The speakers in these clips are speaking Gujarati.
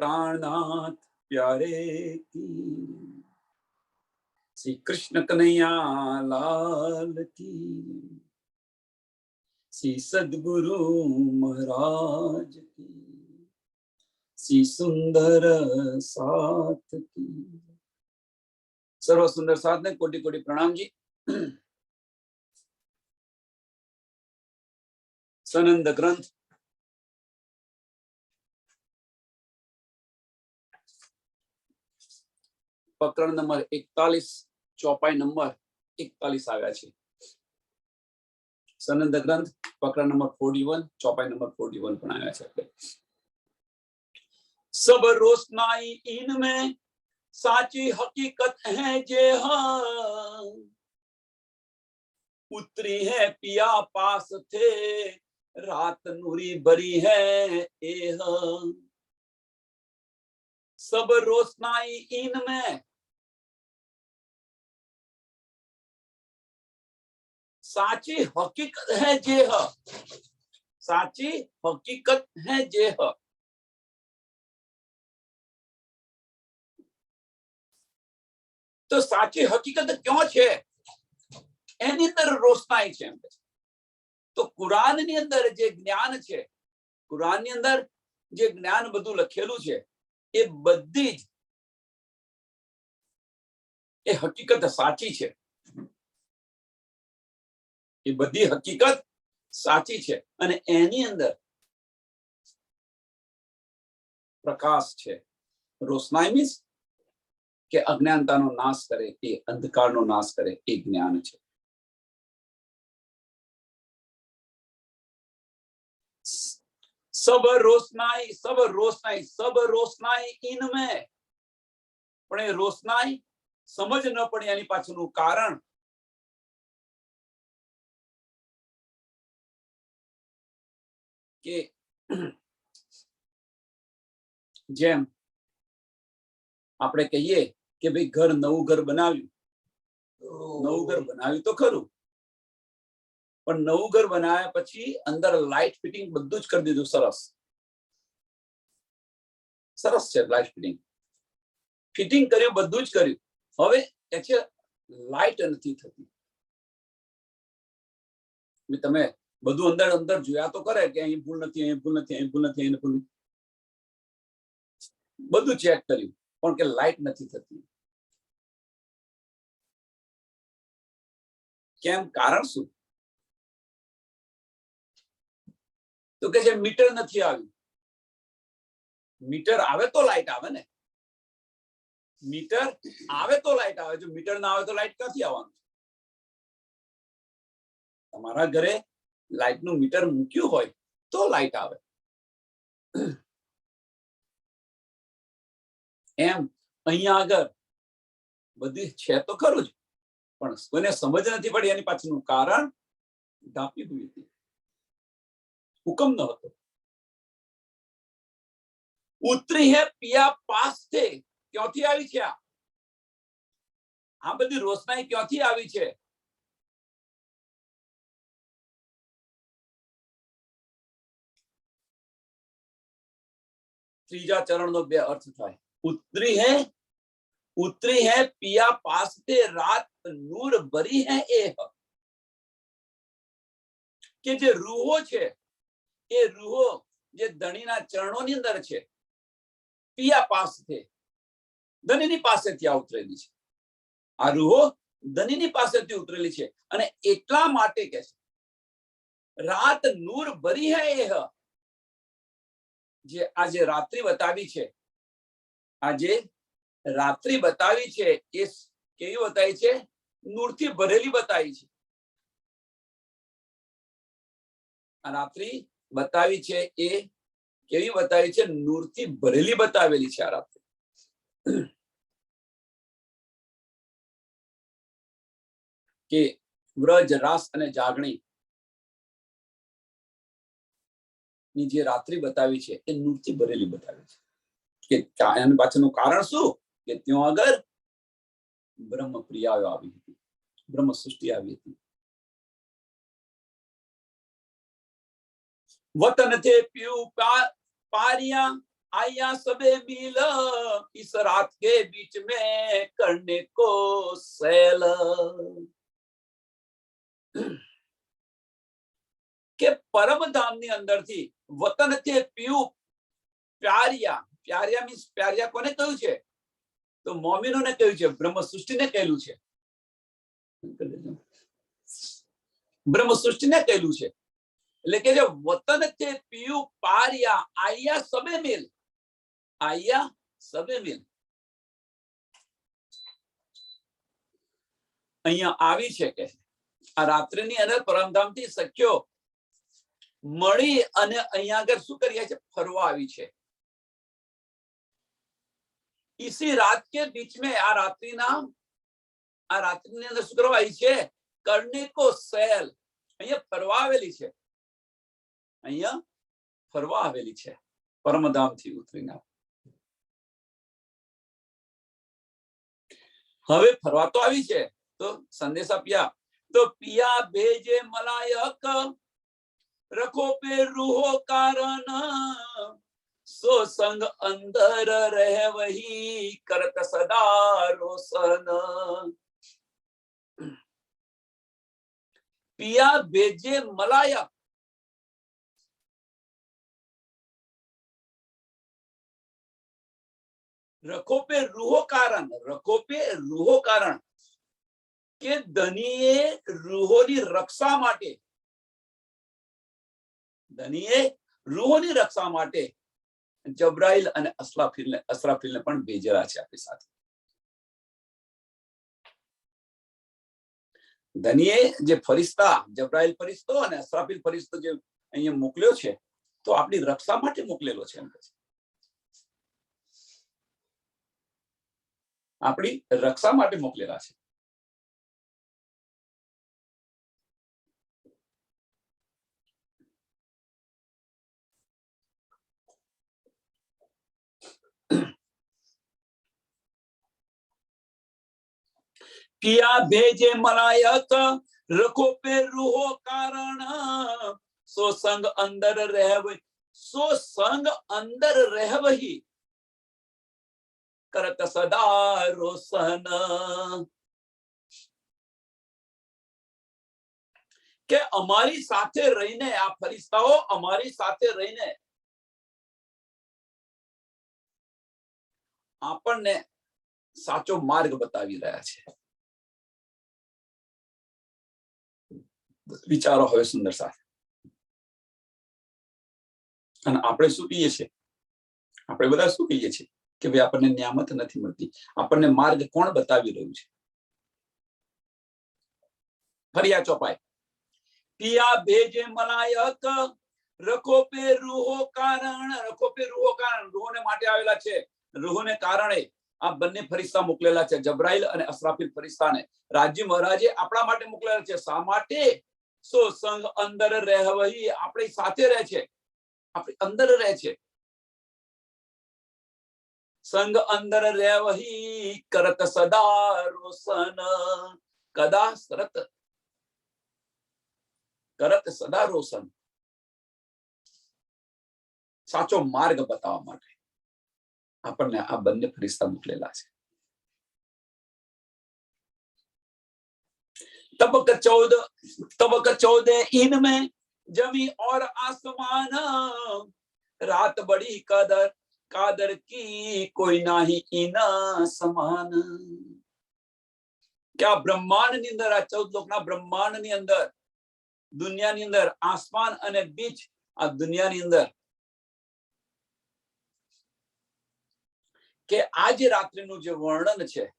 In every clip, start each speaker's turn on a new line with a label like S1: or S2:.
S1: प्राणनाथ प्यारे की, श्री कृष्ण कन्हैया लाल की, श्री सद्गुरु महाराज की, श्री सुंदर साथ की। सर्व सुंदर साथ ने कोटि कोटि प्रणाम जी। सनंद ग्रंथ प्रकरण नंबर 41 चौपाई नंबर 41 आया छे। सनंद ग्रंथ प्रकरण नंबर 41 चौपाई नंबर 41 पण आया छे। सब रोशनाई इनमें साची हकीकत है जे हाँ, उतरी है पिया पास थे रात नूरी बरी है ए हाँ। सब रोशनाई इनमें साची हकीकत है जे हाँ, साची हकीकत है जे हाँ। तो साची हकीकत क्यों छे? एनी अंदर रोशनाई छे। तो कुरान ની અંદર જે જ્ઞાન છે, कुरान ની અંદર જે જ્ઞાન બધું લખેલું છે, એ બધી જ એ હકીકત સાચી છે। એ બધી હકીકત સાચી છે અને એની અંદર પ્રકાશ છે। રોશનાઈ મીન્સ કે અજ્ઞાનતાનો નાશ કરે, એ અંધકારનો નાશ કરે, એ જ્ઞાન છે। सब रोशनाई सब रोशनाई इनमें, पण ए रोशनाई समझ न पड़ी एनी पाछळનું कारण के जेम આપણે કહીએ કે ભાઈ ઘર નવું ઘર બનાવ્યું, નવું ઘર બનાવ્યું તો ખરું, પણ નવું ઘર બનાવ્યા પછી અંદર લાઇટ ફિટિંગ બધું જ કરી દીધું। સરસ સરસ છે લાઇટ ફિટિંગ, ફિટિંગ કર્યું, બધું જ કર્યું, હવે એકે લાઇટ નથી થતી। તમે બધું અંદર અંદર જોયા તો કરે કે અહીં ભૂલ નથી, અહીં ભૂલ નથી, અહીં ભૂલ નથી, અહીં ભૂલ, બધું ચેક કર્યું પણ કે લાઇટ નથી થતી। કેમ? કારણ શું? તો કે જે મીટર નથી આવ્યું। મીટર આવે તો લાઇટ આવે ને, મીટર આવે તો લાઇટ આવે। જો મીટર ના આવે તો લાઇટ ક્યાંથી આવવાનું? તમારા ઘરે લાઇટ નું મીટર મૂક્યું હોય તો લાઇટ આવે। એમ અહીંયા આગળ બધી છે તો ખરું જ, પણ કોઈને સમજ નથી પડી એની પાછળનું કારણ ઢાંપી હુઈ હતી, હુકમ ન હતો। ઉતરી હે પિયા પાસ છે, ક્યાંથી આવી છે? આ બધી રોશનાઈ ક્યાંથી આવી છે? ત્રીજા ચરણનો બે અર્થ થાય। ઉતરી હે પિયા પાસ તે રાત નૂર ભરી હે એ, કે જે રૂહો છે એ રૂહો જે ધણીના ચરણોની અંદર છે, પિયા પાસ તે ધણીની પાસેથી આ ઉતરેલી છે। આ રૂહો ધણીની પાસેથી ઉતરેલી છે અને એટલા માટે કે છે રાત નૂર ભરી હે એ, જે આજે રાત્રિ બતાવી છે, આજે રાત્રિ બતાવી છે એ કેવી બતાવી છે? નૂરથી ભરેલી બતાવી છે। આ રાત્રિ બતાવી છે એ કેવી બતાવી છે? નૂરથી ભરેલી બતાવેલી છે આ રાત્રિ। કે વ્રજ રાસ અને જાગણી ની જે રાત્રિ બતાવી છે એ નૂરથી ભરેલી બતાવી છે। કે એના પાછળનું કારણ શું? કે ત્યાં આગળ બ્રહ્મ પ્રિયાઓ આવી હતી, બ્રહ્મ સૃષ્ટિ આવી હતી। વતન थे पीऊ पारिया आया सबे मिल इस रात के बीच में करने को सैल के परम धाम ની અંદર થી વતન તે પીયું પ્યારિયા પ્યારિયા મીન્સ પ્યારિયા કોને કહ્યું છે તો મોમિનોને કહ્યું છે બ્રહ્મ સૃષ્ટિને કહેલું છે બ્રહ્મ સૃષ્ટિને કહેલું છે એટલે કે જે વતન તે પીયું પારિયા આયા સબે મિલ આયા સબે મિલ અહીંયા આવી છે કે આ રાત્રિની અંદર પરમધામથી સખ્યો મળી અને અહીંયા આગળ શું કરીએ છે ફરવા આવી છે इसी रात के बीच में आ रात्रि ने अंदर શું કરવા આવી છે કરને કો સેલ અહીંયા ફરવા આવેલી છે અહીંયા ફરવા આવેલી છે પરમધામ થી ઉતરીને હવે ફરવા તો આવી છે તો સંદેશા पिया तो पिया भेजे मलायक रखो पे रूहो कारण सो संग अंदर रह वही करत सदा रोशन पिया भेजे मलायक रखो पे रूहो कारण के धनीए रूहोनी रक्षा माटे रूहोनी रक्षा माटे जब्राइल અને અસરાફીલને પણ ભેજેલા છે આપણી સાથે ધનીએ જે ફરિશ્તા જબ્રાઇલ ફરિશ્તો અને અસરાફીલ ફરિશ્તો જે અહીંયા મોકલ્યો છે તો આપણી રક્ષા માટે મોકલેલો છે આપણી રક્ષા માટે મોકલેલા છે पिया भेजे मलायक रखो पे रूहो कारण सो संग अंदर रह वही करत सदा रोशन के અમારી સાથે રહીને આ ફરિશ્તાઓ અમારી સાથે રહીને આપણને સાચો માર્ગ બતાવી રહ્યા છે વિચારો હવે સુંદર સાથે અને આપણે શું કહીએ છીએ આપણે બધા શું કહીએ છીએ કે ભાઈ આપણને નિયામત નથી મળતી આપણને માર્ગ કોણ બતાવી રહ્યું છે ફરિયા ચોપાઈ पिया भेजे मलायक रखो पे रूहो कारण रूहोने માટે આવેલા છે રૂહોને કારણે આ બંને ફરિશ્તા મોકલેલા છે જબ્રાઈલ અને અસરાફીલ ફરિશ્તાને રાજી મહારાજે આપણા માટે મોકલેલા છે શા માટે સો સંગ અંદર રહેવહી આપણી સાથે રહે છે આપણી અંદર રહે છે સંગ અંદર રહેવહી કરત સદા રોશન કદા કરત સદા રોશન સાચો માર્ગ બતાવવા માટે આપણને આ બંને ફરિશ્તા મોકલેલા છે तबक 14 इनमें जमी और आसमान रात बड़ी कादर की कोई नाही इना समान क्या ब्रह्मांड ની અંદર આ 14 લોકના બ્રહ્માંડ ની અંદર દુનિયાની અંદર આસમાન અને બીચ આ દુનિયાની અંદર કે આ જે રાત્રિનું જે વર્ણન છે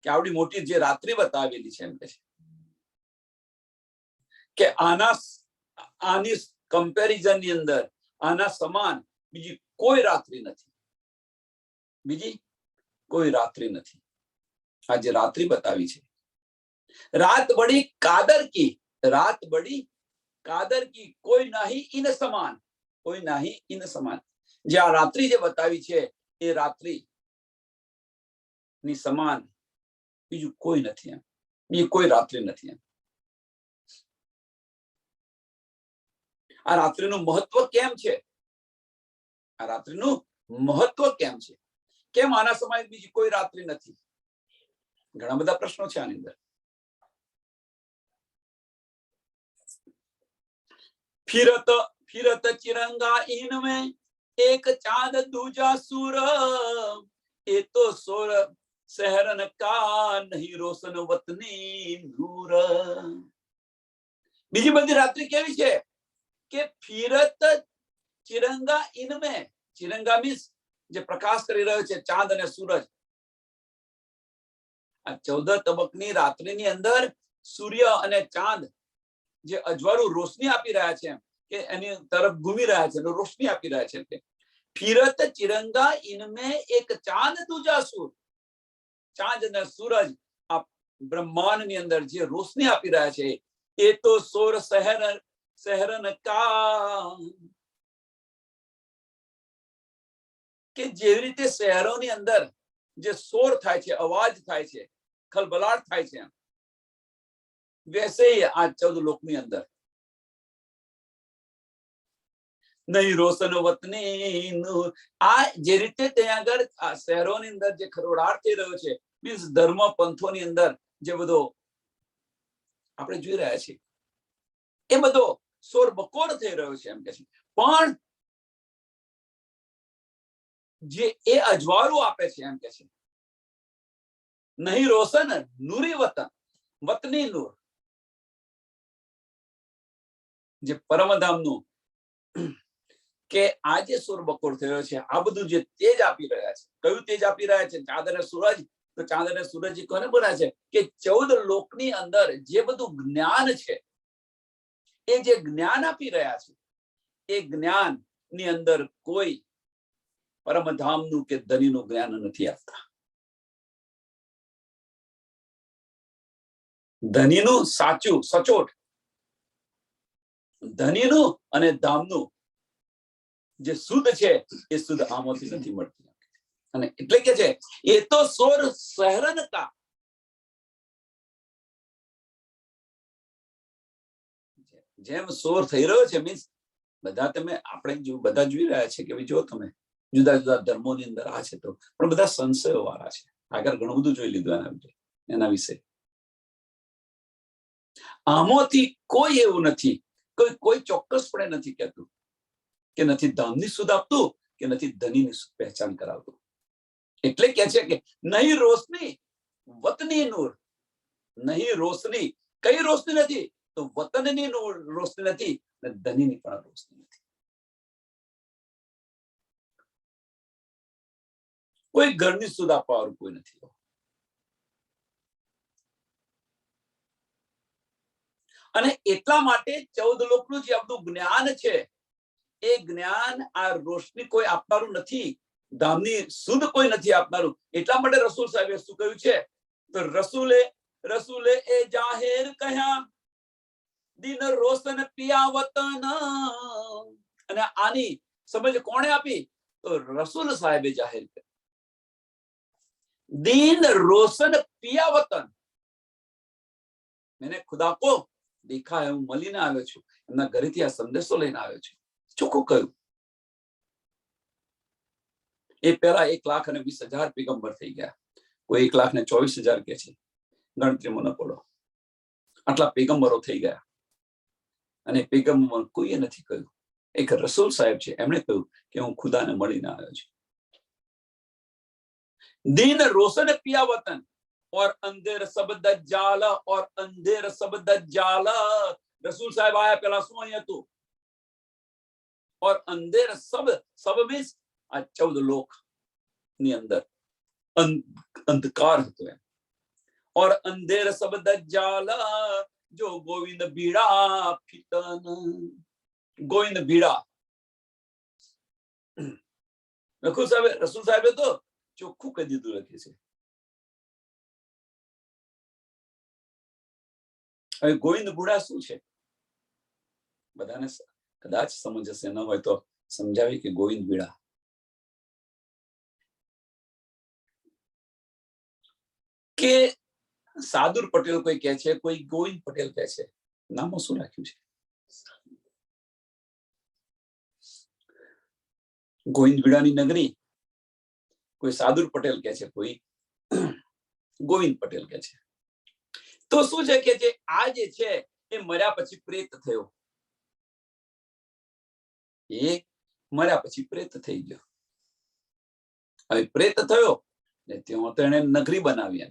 S1: કે આવડી મોટી જે રાત્રિ બતાવેલી છે એમ કે કે આની કમ્પેરિઝન ની અંદર આના સમાન બીજી કોઈ રાત્રિ નથી આ જે રાત્રિ બતાવી છે रात बड़ी कादर की कोई नहीं इन समान जे आ रात्रि जे बतावी छे ए रात्रि ની સમાન બીજું કોઈ નથી બીજી કોઈ રાત્રિ નથી આ રાત્રિનું મહત્વ કેમ છે આ રાત્રિનું મહત્વ કેમ છે? કેમ આના સમય બીજી કોઈ રાત્રિ નથી? ઘણા બધા પ્રશ્નો છે આની અંદર. फिरत फिरत चिरंगा इनमें एक चांद दूजा सूर, ये तो सोर शहरन का नहीं रोशन वतनी नूर. બીજી બધી રાત્રિ કેવી છે કે ફિરત ચિરંગા ઇનમેં, ચિરંગા મીન્સ જે પ્રકાશ કરી રહ્યો છે, ચાંદ અને સૂરજ. આ 14 તબકની રાત્રિની અંદર સૂર્ય અને ચાંદ જે અજવાળું રોશની આપી રહ્યા છે કે એની તરફ ઘૂમી રહ્યા છે, રોશની આપી રહ્યા છે. ફિરત ચિરંગા ઇનમે એક ચાંદ દૂજા સૂર, ચાંદ અને સૂરજ આ બ્રહ્માંડની અંદર જે રોશની આપી રહ્યા છે, એ તો સોર શહેરન કા, કે જેવી રીતે શહેરોની અંદર જે શોર થાય છે, અવાજ થાય છે, ખલબલાટ થાય છે, वैसे ही આ 14 લોકની અંદર નહીં રોશન વતની નૂર. આ જે રીતે ત્યાં આગળ આ શહેરોની અંદર જે ખરોડાટ થઈ રહ્યો છે, મીન્સ ધર્મ પંથોની અંદર જે બધો આપણે જોઈ રહ્યા છીએ, એ બધો શોર બકોર થઈ રહ્યો છે એમ કે છે. પણ જે એ અજવાળું આપે છે એમ કે છે, નહીં રોશન નૂરી વતન, વતની નૂર, જે પરમધામનું કે આ જે સૂર બકોર થયો છે, આ બધું જે તેજ આપી રહ્યા છે, કયું તેજ આપી રહ્યા છે? ચાંદ અને સૂરજ. તો ચાંદ અને સૂરજ કોને બોલાય છે કે 14 લોકની અંદર જે બધું જ્ઞાન છે, એ જે જ્ઞાન આપી રહ્યા છે, એ જ્ઞાન ની અંદર કોઈ પરમધામનું કે ધનીનું જ્ઞાન નથી આપતા. ધનીનું સાચું સચોટ, ધનીનું અને ધામનું જે શુદ્ધ છે, એ શુદ્ધ આમાંથી નથી મળતી. અને એટલે કે છે એ તો સોર શહેરન કા, જેમ સોર થઈ રહ્યો છે, મીન્સ બધા તમે આપણે બધા જોઈ રહ્યા છે કે ભાઈ જો તમે જુદા જુદા ધર્મોની અંદર આ છે, તો પણ બધા સંશયો વાળા છે. આગળ ઘણું બધું જોઈ લીધું એના વિશે. આમાંથી કોઈ એવું નથી, કોઈ ચોક્કસપણે નથી કહેતું કે નથી ધામની સુધ આપતું કે નથી ધનીની પહેચાન કરાવતું. એટલે કે છે કે નહીં રોશની વતની નૂર, નહીં રોશની, કઈ રોશની નથી? તો વતનની રોશની નથી, અને ધનીની પણ રોશની નથી. કોઈ ઘરની સુધ આપવા કોઈ નથી. અને એટલા માટે 14 લોકનું જે આપણું જ્ઞાન છે, એ જ્ઞાન આ રોશની કોઈ આપનારું નથી, ધામની સુધ કોઈ નથી આપનારું. એટલા માટે રસૂલ સાહેબે શું કહ્યું છે? તો રસૂલે એ જાહેર કહ્યા, દિન રોશન પિયા વતન. અને આની સમજ કોણે આપી? તો રસૂલ સાહેબે જાહેર કરી. દિન રોશન પિયા વતન, મેને ખુદા કો દેખા હે. હું મળીને આવ્યો છું, એમના ઘરેથી આ સંદેશો લઈને આવ્યો છું. ચોખ્ખું કહ્યું. એ પહેલા 1,20,000 પેગમ્બર થઈ ગયા, કોઈ 1,24,000 કે છે, ગણતરીમાં ન પડો. આટલા પેગમ્બરો થઈ ગયા, અને પેગમ્બર કોઈએ નથી કહ્યું. એક રસૂલ સાહેબ છે, એમણે કહ્યું કે હું ખુદાને મળીને આવ્યો છું. दिन रोशन पिया वतन और अंधेर सब दज्जाल, और अंधेर सब दज्जाल. रसूल साहब आया पहला શું અહીં હતું? और अंधेर सब मीन्स આ 14 લોક ની અંદર અંધકાર હતો એમ. और अंधेर सब दज्जाल जो गोविंद बीड़ा फितन. गोविंद बीड़ा રસૂલ સાહેબે તો ચોખ્ખું કહી દીધું, લખે છે. હવે ગોવિંદ બુડા શું છે? બધાને કદાચ સમજશે ન હોય તો સમજાવી કે ગોવિંદ બીડા કે સાદુર પટેલ કોઈ કહે છે, કોઈ ગોવિંદ પટેલ કહે છે. નામો શું રાખ્યું છે? ગોવિંદ બીડાની નગરી કોઈ સાદુર પટેલ કે છે, કોઈ ગોવિંદ પટેલ કે છે. તો શું છે કે જે આ જે છે એ મર્યા પછી પ્રેત થયો, એ મર્યા પછી પ્રેત થઈ ગયો. હવે પ્રેત થયો ને ત્યાં તો એને નગરી બનાવી,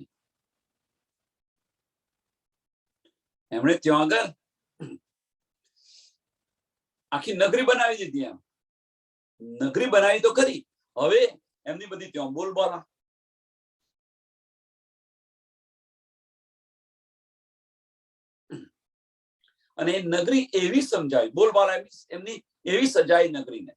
S1: એમણે ત્યાં આગળ આખી નગરી બનાવી દીધી. એમ નગરી બનાવી તો ખરી, હવે એમની બધી ત્યાં બોલબાલા, અને એ નગરી એવી સમજાવી, બોલબાલા એમની એવી સજાઈ નગરીને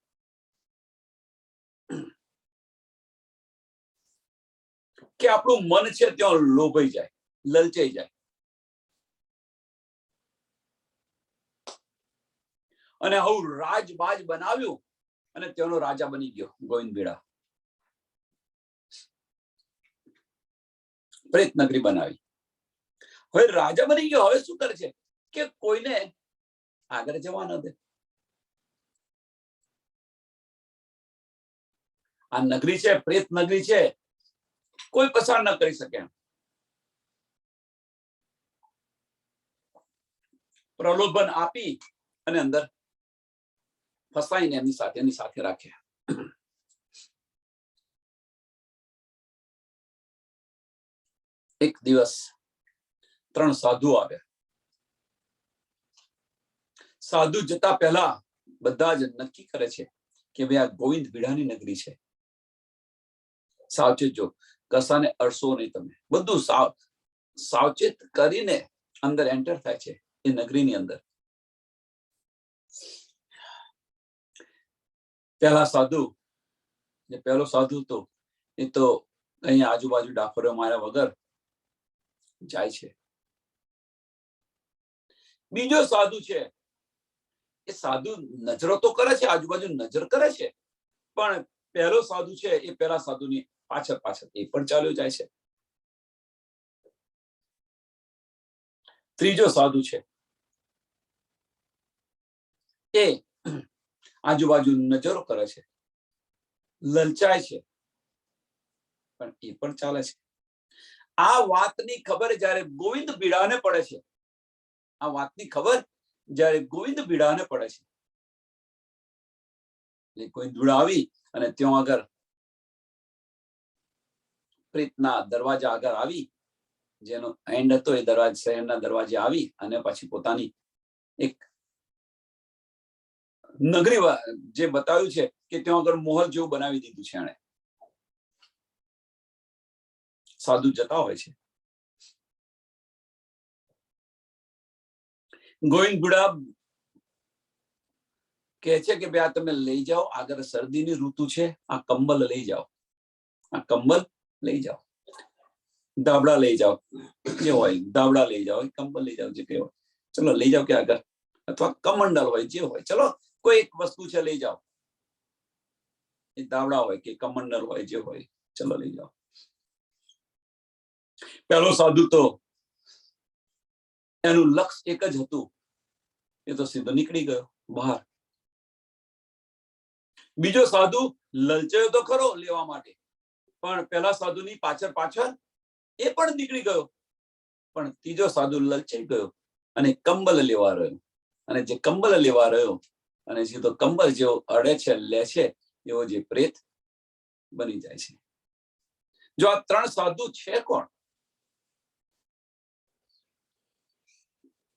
S1: કે આપણું મન છે ત્યાં લોભાઈ જાય, લલચાઈ જાય. અને આવું રાજબાજ બનાવ્યું અને તેનો રાજા બની ગયો ગોવિંદ બીડા. પ્રેત નગરી બનાવી. હવે રાજા બની ગયો, હવે શું કરે છે કે કોઈને આગળ જવા ન દે. આ નગરી છે, પ્રેત નગરી છે, કોઈ પસાર ન કરી શકે. પ્રલોભન આપી અને અંદર ફસાઈને એની સાથે રાખે. એક દિવસ 3 સાધુ આવ્યા. સાધુ જતા પહેલા બધા જ નક્કી કરે છે કે ભાઈ આ ગોવિંદ બીડાની નગરી છે, સાવચેત જો, કસાને અડશો નહીં તમે. બધું સાવચેત કરીને અંદર એન્ટર થાય છે એ નગરીની અંદર. પહેલો સાધુ તો એ તો અહીં આજુબાજુ ડાફરો માર્યા વગર જાય છે. બીજો સાધુ છે, એ સાધુ નજરો તો કરે છે, આજુબાજુ નજર કરે છે, પણ પહેલો સાધુ છે એ પહેલા સાધુની પાછળ પાછળ એ પણ ચાલ્યો જાય છે. ત્રીજો સાધુ છે, એ આજુબાજુ નજરો કરે છે, લલચાય છે, પણ એ પણ ચાલે છે. આ વાતની ખબર જ્યારે ગોવિંદ બીડાને પડે છે, આ વાતની ખબર જ્યારે ગોવિંદ બીડાને પડે છે, એટલે ગોવિંદ બીડા આવી અને ત્યાં આગળ પ્રેતના દરવાજા આગળ આવી, જેનો એન્ડ હતો એ દરવાજા, શહેરના દરવાજે આવી અને પછી પોતાની એક નગરી જે બતાવ્યું છે કે ત્યાં આગળ મહોલ જેવું બનાવી દીધું છે એણે. સાધુ જતા હોય છે. ગોવિંદ બીડા કહે છે કે ભાઈ આ તમે લઈ જાઓ, આગળ શરદીની ઋતુ છે, આ કંબલ લઈ જાઓ, આ કંબલ લઈ જાઓ, ધાબળા લઈ જાઓ, જે હોય ધાબળા લઈ જાઓ, કંબલ લઈ જાઓ, જે કઈ હોય ચલો લઈ જાઓ કે આગળ, અથવા કમંડલ હોય, જે હોય ચલો કોઈ એક વસ્તુ છે લઈ જાઓ, એ ધાબળા હોય કે કમંડલ હોય, જે હોય ચલો લઈ જાઓ. પહેલો સાધુ તો એનું લક્ષ્ય એક જ હતું, એ તો સીધો નીકળી ગયો બહાર. બીજો સાધુ લલચાયો તો ખરો લેવા માટે, પણ પહેલા સાધુની પાછળ પાછળ એ પણ નીકળી ગયો. પણ ત્રીજો સાધુ લલચાઈ ગયો અને કંબલ લેવા રહ્યો, અને જે કંબલ લેવા રહ્યો અને સીધો કંબલ જેવો અડે છે, લે છે, એવો જે પ્રેત બની જાય છે. જો આ 3 સાધુ છે કોણ?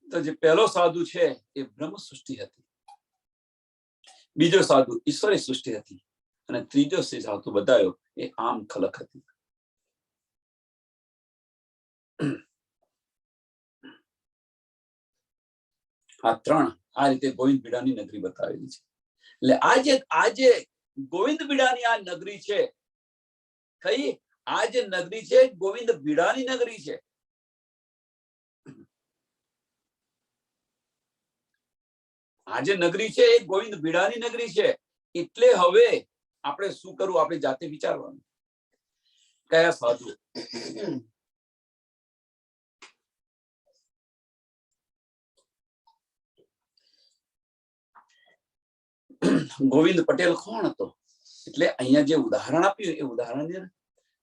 S1: તો જે પહેલો સાધુ છે એ બ્રહ્મ સૃષ્ટિ હતી, બીજો સાધુ ઈશ્વરી સૃષ્ટિ હતી, અને ત્રીજો સાધુ બતાવ્યો એ આમ ખલક હતી. આ 3 આ રીતે ગોવિંદ બીડાની નગરી બતાવેલી છે. એટલે આજે ગોવિંદ બીડાની આ નગરી છે, કઈ આ જે નગરી છે ગોવિંદ બીડાની નગરી છે. આ જે નગરી છે એ ગોવિંદ બીડાની નગરી છે. એટલે હવે આપણે શું કરવું, આપણે જાતે વિચારવાનું. કયા સાધુ? ગોવિંદ પટેલ કોણ હતો? એટલે અહીંયા જે ઉદાહરણ આપ્યું એ ઉદાહરણ છે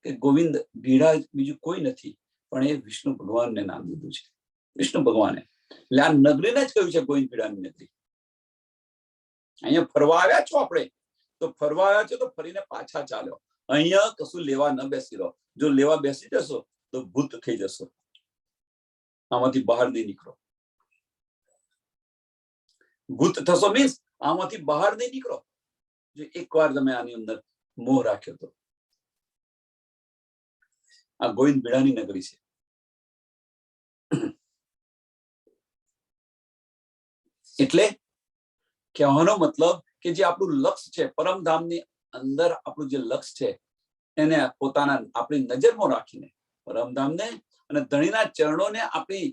S1: કે ગોવિંદ ભીડા બીજું કોઈ નથી, પણ એ વિષ્ણુ ભગવાનને નામ દીધું છે, વિષ્ણુ ભગવાને. એટલે આ નગરીને જ કહ્યું છે ગોવિંદ ભીડાની નગરી. અહીંયા ફરવા આવ્યા છો આપણે, તો ફરવા આવ્યા છો તો ફરીને પાછા ચાલ્યો. અહીંયા કશું લેવા ન બેસી રહો. જો લેવા બેસી જશો તો ભૂત થઈ જશો, આમાંથી બહાર નહીં નીકળો. ભૂત થશો મીન્સ આમાંથી બહાર નહીં નીકળો. જો એકવાર તમે આની અંદર મોહ રાખ્યો તો. આ ગોવિંદ ભીડાની નગરી છે. એટલે કહેવાનો મતલબ કે જે આપણું લક્ષ્ય છે, પરમધામની અંદર આપણું જે લક્ષ્ય છે, એને પોતાના આપણી નજરમાં રાખીને, પરમધામને અને ધણીના ચરણોને આપણી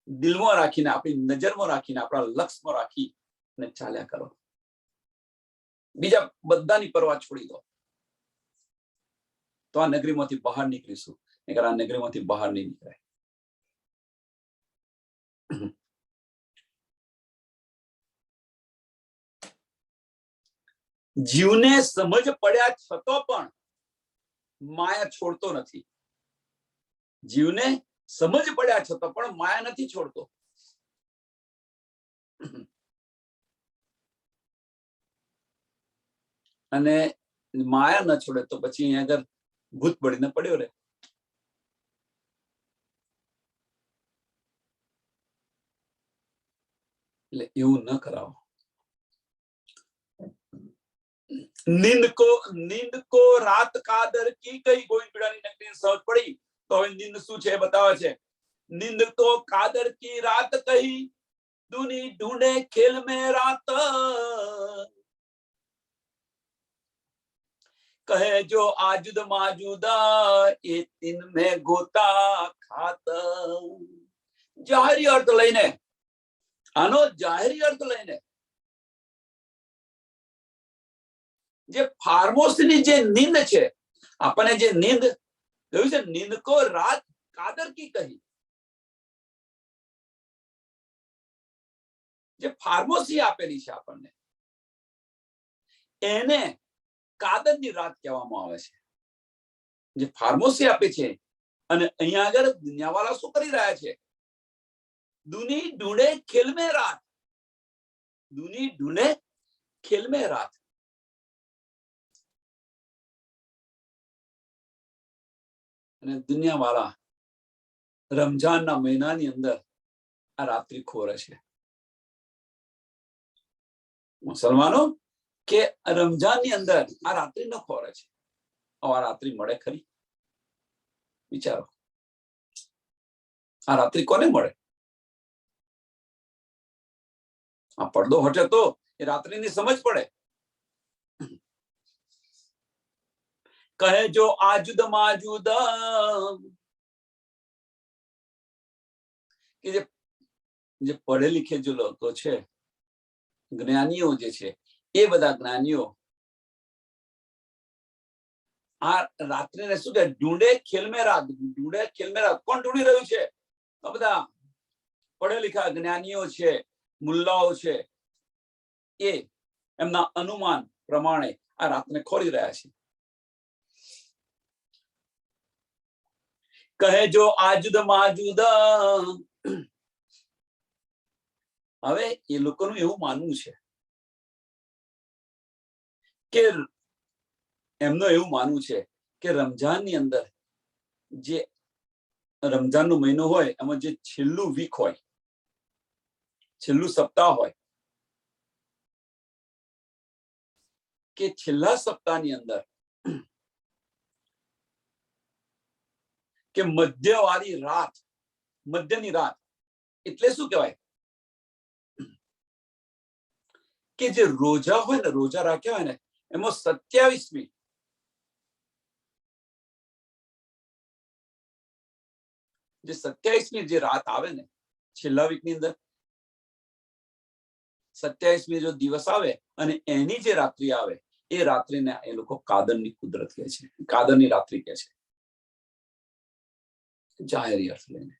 S1: દિલમાં રાખીને, આપણી નજરમાં રાખીને, આપણા લક્ષ્યમાં રાખી અને ચાલ્યા કરો. બીજા બધાની પરવા છોડી દો, તો આ નગરીમાંથી બહાર નીકળીશું. નહીંતર આ નગરીમાંથી બહાર નહીં નીકળાય. જીવને સમજ પડ્યા છતાં પણ માયા છોડતો નથી. જીવને સમજ પડ્યા છતાં પણ માયા નથી છોડતો. અને માયા ન છોડે તો પછી અહીંયા આગળ ભૂત બળીને પડ્યો રહે. એટલે એવું ન કરાવો. નીંદ કો રાત કાદર કી કઈ. ગોવિંદ ભીડાની નગરી સમજ પડી તો હવે નીંદ શું છે બતાવે છે. નીંદ તો કાદર કી રાત કહી, દુની ઢૂંઢે ખેલ में रात. કહે જો આજુદ માજુદા એ તિન में ગોતા ખાત. જાહેરી અર્થ લઈને, આનો જાહેરી અર્થ લઈને જે ફાર્મોસની જે નીંદ છે, આપણને જે નીંદ કહ્યું છે, નીંદ કો રાત કાદર કી કહી. જે ફાર્મોસી આપેલી છે આપણને, એને કાદરની રાત કહેવામાં આવે છે. જે ફાર્મોસી આપે છે. અને અહીંયા આગળ દુનિયાવાળા શું કરી રહ્યા છે? દુની ઢૂંઢે ખેલ में रात. દુની ઢૂંઢે ખેલ में रात. અને દુનિયાવાળા રમજાનના મહિનાની અંદર આ રાત્રિ ખોરે છે. મુસલમાનો કે રમજાનની અંદર આ રાત્રિ ન ખોરે છે. આ રાત્રિ મળે ખરી? વિચારો, આ રાત્રિ કોને મળે? આ પડદો હટે તો એ રાત્રિની સમજ પડે. કહે જો આજુદ માજુદ, કે જે પઢે લિખે જો લોકો છે, જ્ઞાનીઓ જે છે, એ બધા જ્ઞાનીઓ આ રાત્રિને શું કહે? ઢૂંઢે ખેલ में रात. ઢૂંઢે ખેલ में रात. કોણ ઢૂંઢી રહ્યું છે? આ બધા પઢે લિખા જ્ઞાનીઓ છે, મુલ્લાઓ છે, એ એમના અનુમાન પ્રમાણે આ રાતને ખોરી રહ્યા છે. કહે જો આજુદ માજુદ. હવે એ લોકોનું એવું માનવું છે કે એમનું એવું માનવું છે કે રમજાનની અંદર જે રમજાનનો મહિનો હોય એમાં જે છેલ્લું વીક હોય, છેલ્લું સપ્તાહ હોય, કે છેલ્લા સપ્તાહની અંદર કે મધ્યવાળી રાત, મધ્યની રાત એટલે શું કહેવાય? કે જે રોજા હોય ને, રોજા રાખ્યા હોય ને, એમાં 27મી જે 27મી જે રાત આવે ને છેલ્લા વીકની અંદર, 27મી જો દિવસ આવે અને એની જે રાત્રિ આવે, એ રાત્રિને એ લોકો કાદરની કુદરત કહે છે, કાદરની રાત્રિ કહે છે. જાહેરી અર્થ લઈને.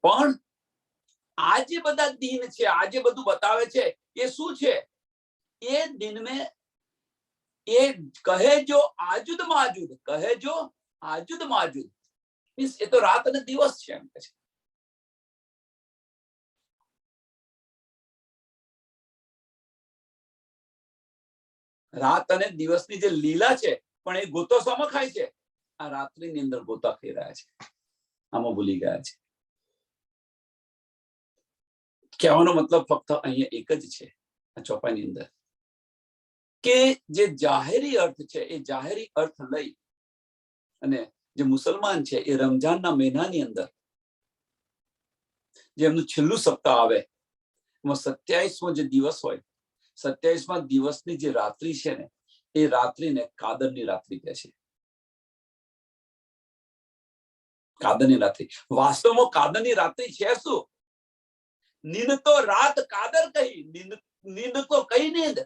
S1: પણ આ જે બધા દિન છે, આ જે બધું બતાવે છે, એ શું છે? એ દિન में એ કહે જો આજુદ માજુદ, કહે જો આજુદ માજુદ, મીન્સ એ તો રાત અને દિવસ છે એમ કે છે. રાત અને દિવસની જે લીલા છે, પણ એ ગોતો શામાં ખાય છે? આ રાત્રિની અંદર ગોતા ખાઈ રહ્યા છે, આમાં ભૂલી ગયા છે. કહેવાનો મતલબ ફક્ત અહીંયા એક જ છે આ ચોપાઈની અંદર, કે જે જાહેરી અર્થ છે એ જાહેરી અર્થ લઈ અને જે મુસલમાન છે એ રમજાનના મહિનાની અંદર જે એમનું છેલ્લું સપ્તાહ આવે, એમાં 27મો જે દિવસ હોય, 27મા દિવસની જે રાત્રિ છે ને, એ રાત્રિને કાદરની રાત્રિ કહે છે. કાદરની રાત્રિ, વાસ્તવમાં કાદરની રાત્રિ છે શું? નીંદ તો રાત કાદર કહી, નીંદ તો કઈ નીંદ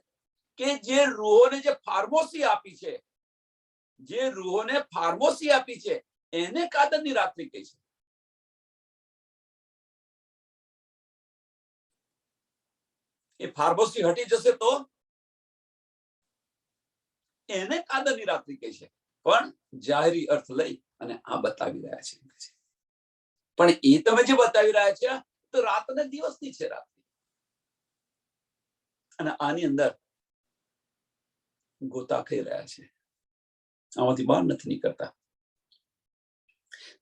S1: કે જે રૂહોને જે ફાર્મોસી આપી છે, જે રૂહોને ફાર્મોસી આપી છે, એને કાદરની રાત્રિ કહી છે. એ ફાર્મોસી હટી જશે તો એને કાદરની રાત્રિ કહે છે, પણ જાહેરી અર્થ લઈ અને આ બતાવી રહ્યા છે. પણ એ તમે જે બતાવી રહ્યા છે તો રાત અને દિવસની છે રાત્રિ, અને આની અંદર ગોતા ખાઈ રહ્યા છે, આમાંથી બહાર નથી નીકળતા.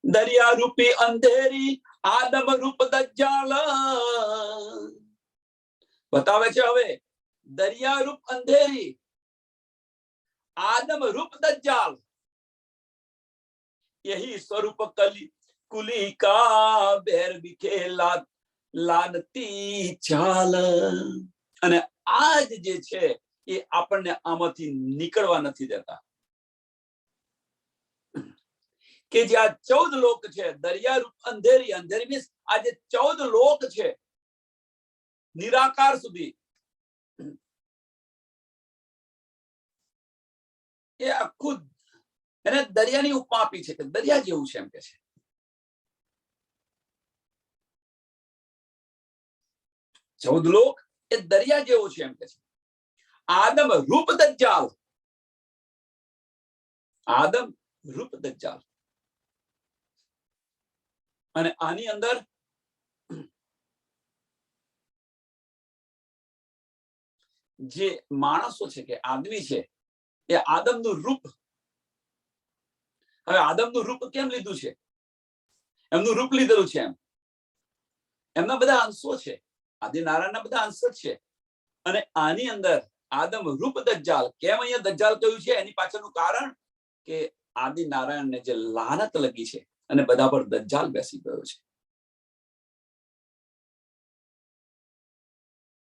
S1: દરિયા રૂપી અંધેરી આદમ રૂપ દજ્જાલ બતાવે છે. હવે દરિયા રૂપ અંધેરી आदम रूप दज्जाल, यही स्वरूप कली कुली का बेर बिखे लानती चाल. અને આજ જે છે એ આપણને આમાંથી નીકળવા નથી દેતા, કે જે આ 14 લોક છે, દરિયા રૂપ અંધેરી, અંધેરી મીન્સ આ જે 14 લોક છે નિરાકાર સુધી, એ આખું એને દરિયાની ઉપમા આપી છે કે દરિયા જેવું છે એમ કે છે. ચૌદ લોક એ દરિયા જેવો છે એમ કે છે. આદમ રૂપ દજ્જાલ, આદમ રૂપ દજ્જાલ, અને આની અંદર જે માણસો છે કે આદમી છે એ આદમનું રૂપ. હવે આદમનું રૂપ કેમ લીધું છે? એમનું રૂપ લીધેલું છે, એમના બધા અંશો છે, આદિનારાયણના બધા અંશ છે. અને આની અંદર આદમ રૂપ દજ્જાલ, કેમ અહીંયા દજ્જાલ કહ્યું છે? એની પાછળનું કારણ કે આદિનારાયણને જે લાનત લગી છે અને બધા પર દજ્જાલ બેસી ગયો છે.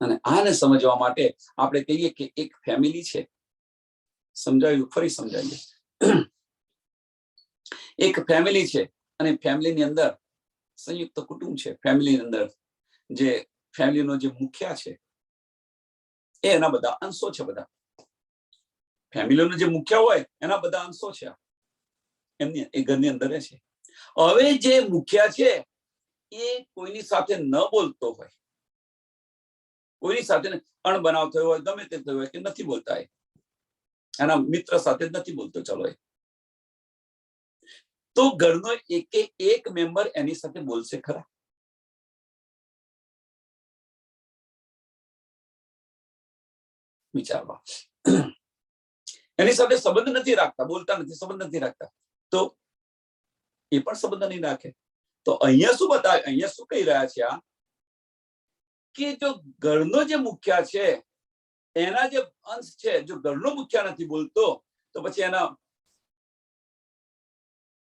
S1: અને આને સમજવા માટે આપણે કહીએ કે એક ફેમિલી છે. સમજાયું? ફરી સમજાવીએ. એક ફેમિલી છે અને ફેમિલીની અંદર સંયુક્ત કુટુંબ છે. ફેમિલીની અંદર જે ફેમિલીનો જે મુખ્ય છે એના બધા અંશો છે. બધા ફેમિલીનો જે મુખ્ય હોય એના બધા અંશો છે, એમની એ ઘરની અંદર છે. હવે જે મુખ્ય છે એ કોઈની સાથે ન બોલતો હોય, કોઈની સાથે અણબનાવ થયો હોય, ગમે તે થયો હોય કે નથી બોલતા, એના મિત્ર સાથે નથી બોલતો, ચલો તો ઘરનો એક મેમ્બર એની સાથે બોલશે ખરા? વિચારવા. એની સાથે સંબંધ નથી રાખતા, બોલતા નથી, સંબંધ નથી રાખતા, તો એ પણ સંબંધ નહીં રાખે. તો અહીંયા શું બતાવે? અહીંયા શું કહી રહ્યા છે? આ કે જો ઘરનો જે મુખ્ય છે એના જે અંશ છે, જો ઘરનો મુખ્ય નથી બોલતો તો પછી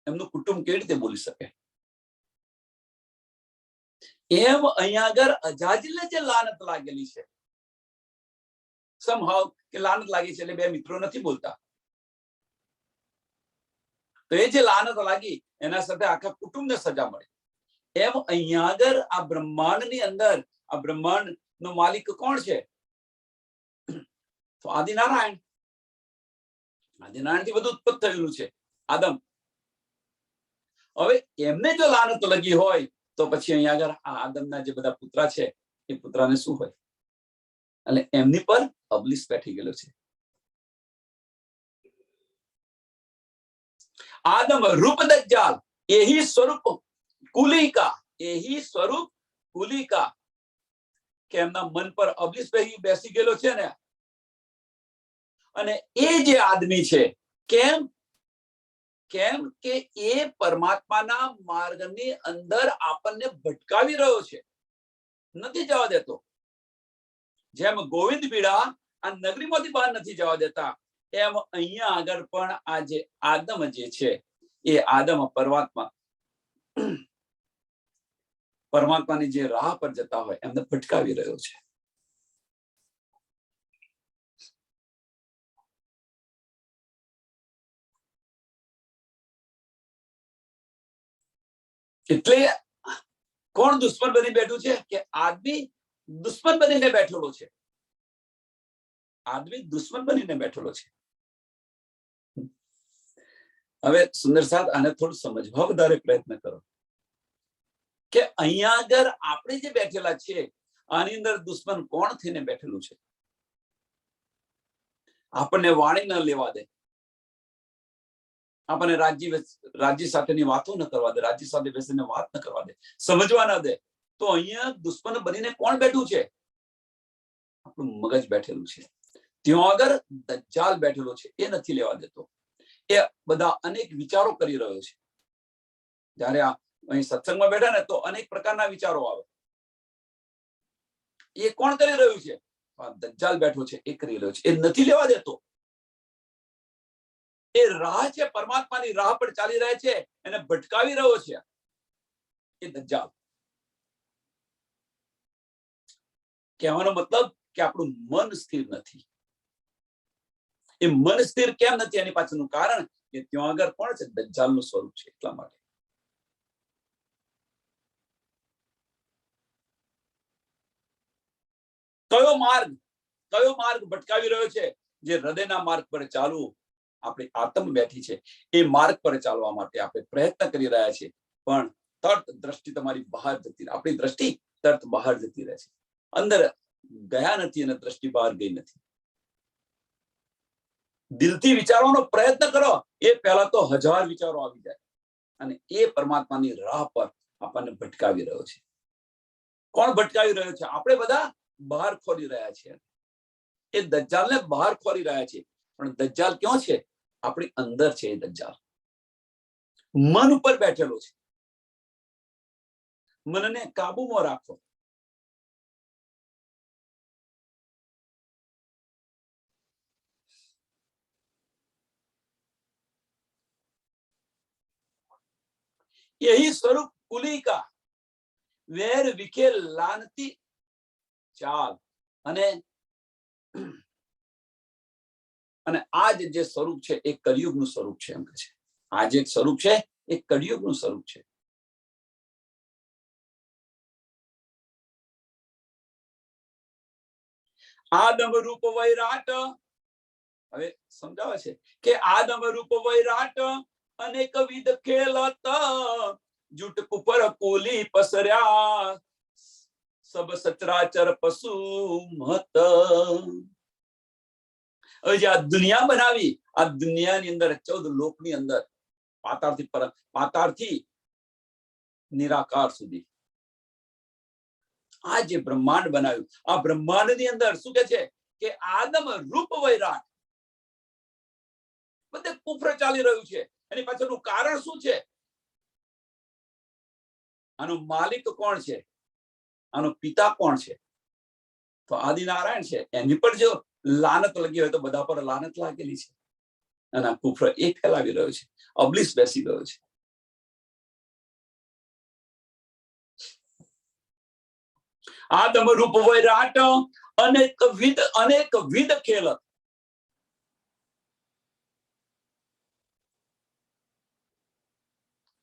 S1: એમનું કુટુંબ કેવી રીતે બોલી શકે? એમ અહીંયા આગળ અજાજલને જે લાનત લાગેલી છે, સમહાવ કે લાનત લાગી છે એટલે બે મિત્રો નથી બોલતા, તો એ જે લાનત લાગી એના સાથે આખા કુટુંબને સજા મળી. એમ અહીંયા આગળ આ બ્રહ્માંડની અંદર આ બ્રહ્માંડ નો માલિક કોણ છે? તો આદિનારાયણ. આદિનારાયણ થી બધું ઉત્પન્ન થયેલું છે, આદમ. હવે એમને જો લાનત લગી હોય તો પછી અહીંયા આગળ આ આદમના જે બધા પુત્રા છે એ પુત્રાને શું હોય? એટલે એમની પર અબલીસ બેઠી ગયેલો છે. आदम रूप दज्जाल यही स्वरूप कुलिका, यही स्वरूप कुलिका કે એમના મન પર અબલીસ બેસી ગયેલો છે ને. અને એ જે આદમી છે, કેમ કેમ કે એ પરમાત્માના માર્ગની અંદર આપણને ભટકાવી રહ્યો છે, નથી જવા દેતો. જેમ ગોવિંદ બીડા આ નગરીમાંથી બહાર નથી જવા દેતા, એમ અહીંયા આગળ પણ આ જે આદમ જે છે એ આદમ પરમાત્માની જે રાહ પર જતા હોય એમને ભટકાવી રહ્યો છે. એટલે કોણ દુશ્મન બની બેઠું છે? કે આદમી દુશ્મન બનીને બેઠેલો છે. આદમી દુશ્મન બનીને બેઠેલો છે. હવે સુંદર સાહેબ આને થોડું સમજવા વધારે પ્રયત્ન કરો કે અહીંયા આગળ આપણે જે બેઠેલા છે આની અંદર દુશ્મન કોણ થઈને બેઠેલું છે? આપણને વાણી ન લેવા દે, આપણને રાજ્ય સાથેની વાતો ન કરવા દે, રાજ્ય સાથે બેસીને વાત ન કરવા દે, સમજવા ન દે. તો અહીંયા દુશ્મન બનીને કોણ બેઠું છે? આપણું મગજ બેઠેલું છે. ત્યાં આગળ દજ્જાલ બેઠેલો છે, એ નથી લેવા દેતો. એ બધા અનેક વિચારો કરી રહ્યો છે. જયારે અહીં સત્સંગમાં બેઠા ને તો અનેક પ્રકારના વિચારો આવે. એ કોણ કરી રહ્યું છે? દજ્જાલ બેઠો છે, એ કરી રહ્યો છે. એ નથી લેવા દેતો. એ રાહ છે, પરમાત્માની રાહ પર ચાલી રહે છે, એને ભટકાવી રહ્યો છે એ દજ્જાલ. કહેવાનો મતલબ કે આપણું મન સ્થિર નથી. એ મન સ્થિર કેમ નથી? એની પાછળનું કારણ કે ત્યાં આગળ કોણ છે? દજ્જાલનું સ્વરૂપ છે. એટલા માટે કયો માર્ગ ભટકાવી રહ્યો છે? જે હૃદયના માર્ગ પર ચાલવું આપણી આત્મ બેઠી છે, એ માર્ગ પર ચાલવા માટે આપણે પ્રયત્ન કરી રહ્યા છીએ, પણ તરત દ્રષ્ટિ તમારી બહાર જતી રહે. આપણી દ્રષ્ટિ તરત બહાર જતી રહે છે. અંદર ગયા નથી અને દ્રષ્ટિ બહાર ગઈ નથી. દિલથી વિચારવાનો પ્રયત્ન કરો, એ પહેલા તો 1000 વિચારો આવી જાય અને એ પરમાત્માની રાહ પર આપણને ભટકાવી રહ્યો છે. કોણ ભટકાવી રહ્યો છે? આપણે બધા બહાર ખોરી રહ્યા છીએ. એ દજ્જાલને બહાર ખોરી રહ્યા છે. પણ દજ્જાલ ક્યાં છે? આપણી અંદર છે. એ દજ્જાલ મન ઉપર બેઠેલો છે. મનને કાબુમાં રાખો. यही स्वरूप कुली का वेर विखे लानती चाल. અને આ જે સ્વરૂપ છે એ કળિયુગનું સ્વરૂપ છે. એમ કે છે આ જે સ્વરૂપ છે એ કળિયુગનું સ્વરૂપ છે. આદમ રૂપ વૈરાટ. હવે સમજાવે છે કે આદમ રૂપ વૈરાટ અનેક વિધ ખેલત જૂટ કુપર કુલી પસર્યા સબ સચરાચર પશુ મત. હવે જે આ દુનિયા બનાવી, આ દુનિયાની અંદર 14 લોકની અંદર પાતાળથી નિરાકાર સુધી આ જે બ્રહ્માંડ બનાવ્યું, આ બ્રહ્માંડની અંદર શું કે છે કે આદમ રૂપ વૈરાટ બધે કુફર ચાલી રહ્યું છે. એની પાછળનું કારણ શું છે? આનો માલિક કોણ છે? આનો પિતા કોણ છે? તો આદિનારાયણ છે. એની પર જો લાનત લગી હોય તો બધા પર લાનત લાગેલી છે. અને આ કુફર એ ફેલાવી રહ્યો છે, અબલીસ બેસી ગયો છે. આદમ રૂપ વૈરાટ અનેક વિધ ખેલ.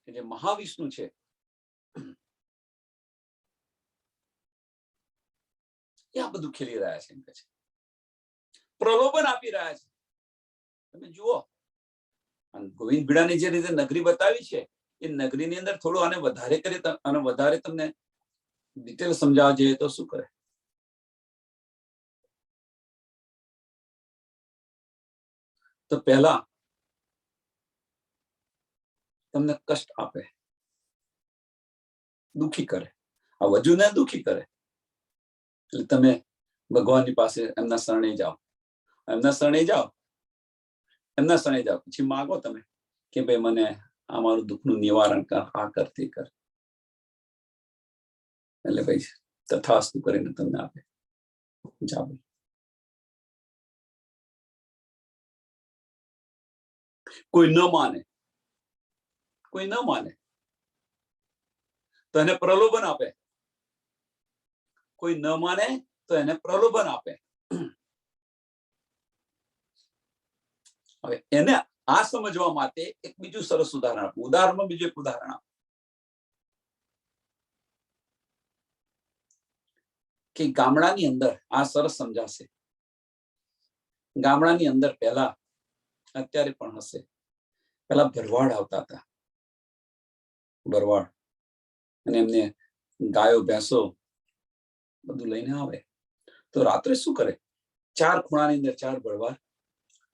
S1: જે મહાવિષ્ણુ છે એ આ બધું ખેલી રહ્યા છે. એમ કે છે પ્રલોભન આપી રહ્યા છે. તમે જુઓ ગોવિંદ બીડાની જે રીતે નગરી બતાવી છે એ નગરીની અંદર થોડું આને વધારે કરીએ અને વધારે તમને ડિટેલ સમજાવવા જઈએ તો શું કરે? તો પહેલા તમને કષ્ટ આપે, દુખી કરે, આ વજુને દુખી કરે, એટલે તમે ભગવાનની પાસે એમના શરણે જાઓ, એમના શરણે જાઓ, પછી માગો તમે કે ભાઈ મને આ મારું દુઃખનું નિવારણ કર, આ કર, તે કર, એટલે ભાઈ તથાસ્તુ કરીને તમને આપે. જાઓ. કોઈ ન માને તો એને પ્રલોભન આપે, કોઈ ન માને તો એને પ્રલોભન આપે. હવે એને આ સમજવા માટે એક બીજું સરસ ઉદાહરણ આપું. ઉદાહરણમાં બીજું એક ઉદાહરણ આપું કે ગામડાની અંદર આ સરસ સમજાશે. ગામડાની અંદર પહેલા, અત્યારે પણ હશે, પેલા ભરવાડ આવતા હતા, ભરવાડ, અને એમને ગાયો ભેંસો બધું લઈને આવે. તો રાત્રે શું કરે? 4 ખૂણાની અંદર 4 ભરવાડ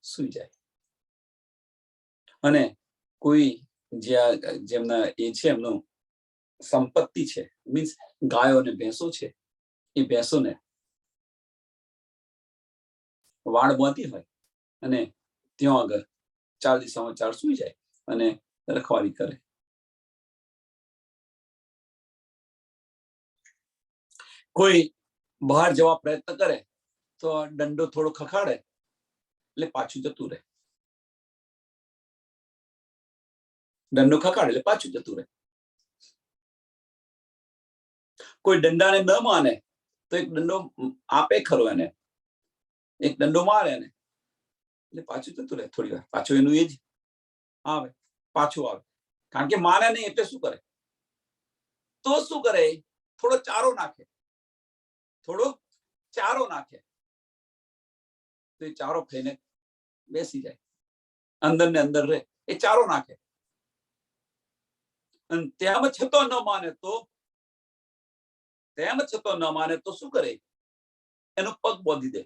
S1: સુઈ જાય, અને કોઈ જેમના એ છે, એમનું સંપત્તિ છે, મીન્સ ગાયો અને ભેંસો છે, એ ભેંસોને વાડ બાંધી હોય અને ત્યાં આગળ 4 દિશામાં 4 સુઈ જાય અને રખવાળી કરે. કોઈ બહાર જવા પ્રયત્ન કરે તો દંડો થોડો ખખાડે એટલે પાછું જતું રહે, દંડો ખખાડે એટલે પાછું જતું રહે. કોઈ દંડાને ન માને તો એક દંડો આપે ખરો, એને એક દંડો મારે એને એટલે પાછું જતું રહે. થોડી વાર પાછું એનું એ જ આવે, પાછું આવે. કારણ કે માને નહીં એટલે શું કરે? તો શું કરે? થોડો ચારો નાખે, તો એ ચારો ખાઈને બેસી જાય, અંદર ને અંદર રહે, એ ચારો નાખે. અને તેમ છતાં ન માને તો શું કરે? એનો પગ બાંધી દે,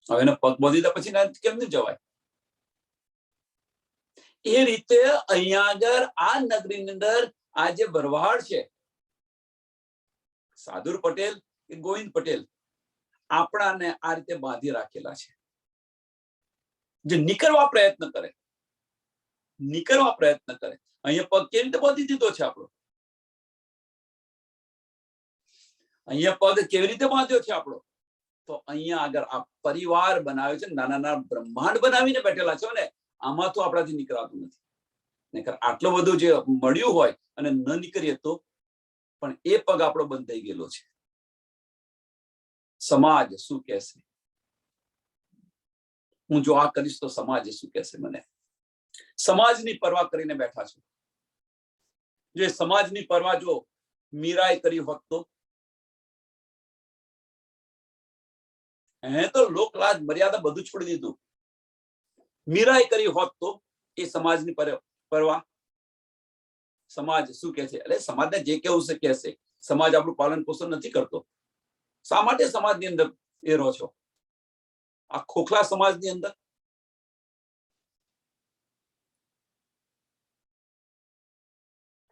S1: હવે એનો પગ બાંધી દે પછી કેમ નહીં જવાય? એ રીતે અહીંયા આગળ આ નગરીની અંદર આ જે ભરવાડ છે, સાદુર પટેલ કે ગોવિંદ પટેલ, આપણાને આ રીતે બાંધી રાખેલા છે. જે નીકળવા પ્રયત્ન કરે, અહીંયા પગ કેવી રીતે બાંધી દીધો છે આપણો? અહીંયા પગ કેવી રીતે બાંધ્યો છે આપણો? તો અહીંયા આગળ આ પરિવાર બનાવ્યો છે, નાના નાના બ્રહ્માંડ બનાવીને બેઠેલા છે ને, આમાં તો આપણાથી નીકળાતું નથી. નહીંતર આટલું બધું જે મળ્યું હોય અને ન નીકળીએ તો, પણ એ પગ આપણો બંધ થઈ ગયેલો છે. સમાજ શું કહેશે? હું જો આ કરીશ તો સમાજ શું કહેશે મને? સમાજની પરવા કરીને બેઠા છો. જે સમાજની પરવા જો મીરાએ કરી હોત તો, તો લોકલાજ મર્યાદા બધું છોડી દીધું. મીરાએ કરી હોત તો એ સમાજની પરવા, સમાજ શું કહે છે? એટલે સમાજને જે કેવું છે કહેશે. સમાજ આપણું પાલન પોષણ નથી કરતો. શા માટે સમાજની અંદર એ રહો છો? આ ખોખલા સમાજની અંદર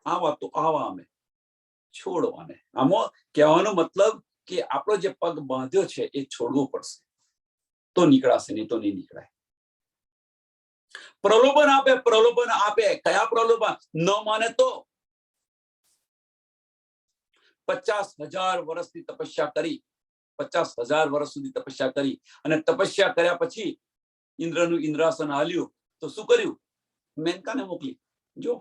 S1: આ વાતો આવા અમે છોડવાને. આમાં કહેવાનો મતલબ કે આપણો જે પગ બાંધ્યો છે એ છોડવો પડશે તો નીકળાશે, નહીં તો નહીં નીકળાય. પ્રલોભન આપે. કયા પ્રલોભન? ન માને તો 50,000 વર્ષની તપસ્યા કરી, 50,000 વર્ષ સુધી તપસ્યા કરી, અને તપસ્યા કર્યા પછી ઇન્દ્રનું ઇન્દ્રાસન હાલ્યું તો શું કર્યું? મેનકાને મોકલી. જો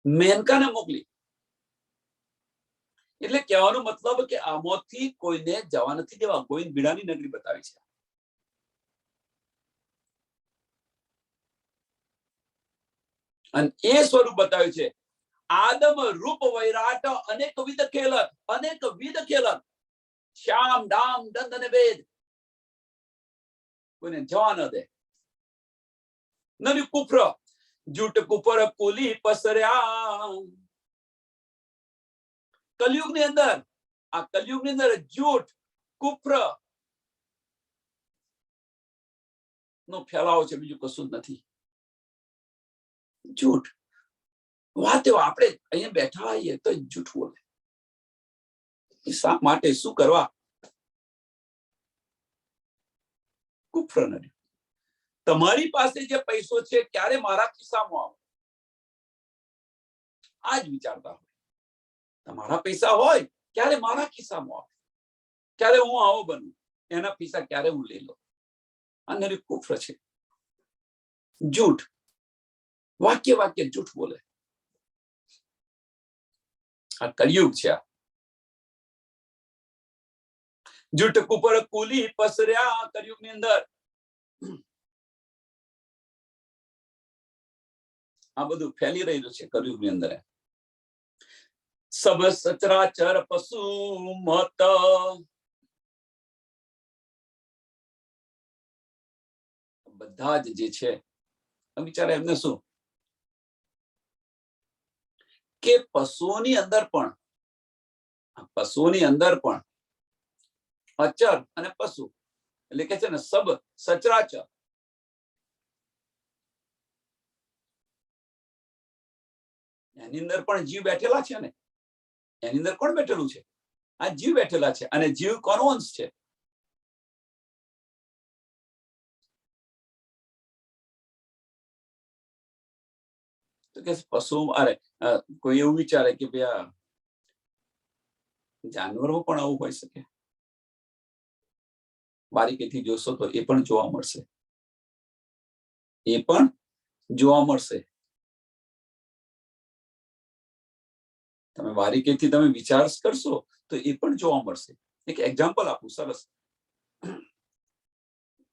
S1: મેનકાને મોકલી. એટલે કહેવાનો મતલબ કે આમાંથી કોઈને જવા નથી દેવા. ગોવિંદ બીડાની નગરી બતાવી છે. અને એ સ્વરૂપ બતાવ્યું છે. આદમ રૂપ વૈરાટ અનેકવિધ ખેલત, શ્યામ ડામ દંડ અને વેદ. કોઈને જવા ન દે. નર્યું કુફર, જૂઠ કુફર કુલી પસર્યા. કલયુગની અંદર, આ કલયુગની અંદર જૂઠ કુફર નો ફેલાવો છે, બીજું કશું જ નથી. જૂઠ વાત એવો, આપણે અહીંયા બેઠા હોઈએ તો જૂઠ બોલે. શા માટે? શું કરવા? કુફર નથી. તમારી પાસે જે પૈસો છે ક્યારે મારા ખિસ્સામાં આવે, આ જ વિચારતા હોય. તમારા પૈસા હોય ક્યારે મારા ખિસ્સામાં આવે, ક્યારે હું આવો બનું, એના પૈસા ક્યારે હું લઈ લઉં. આ નરી કુફર છે. જૂઠ, વાક્ય વાક્ય જૂઠ બોલે. આ કલયુગ છે. જૂઠ કુફર કુલી પસર્યા કલયુગની અંદર. આ બધું ફેલી રહ્યું છે કલયુગની અંદર. સબ સચરાચર પશુ મત, બધા જ જે છે બિચારા, એમને શું કે પશુઓની અંદર પણ અચર અને પશુ એટલે કે છે ને સબ સચરાચર. એની અંદર પણ જીવ બેઠેલા છે ને. એની અંદર કોણ બેઠેલું છે? આ જીવ બેઠેલા છે. અને જીવ કોનો અંશ છે? તો કે પશુ, અરે કોઈ એવું વિચારે કે ભાઈ આ જાનવરો પણ આવું હોઈ શકે. બારીકીથી જોશો તો એ પણ જોવા મળશે. એ પણ જોવા મળશે. તમે બારીકીથી તમે વિચાર કરશો તો એ પણ જોવા મળશે. એક એક્ઝામ્પલ આપું, સરસ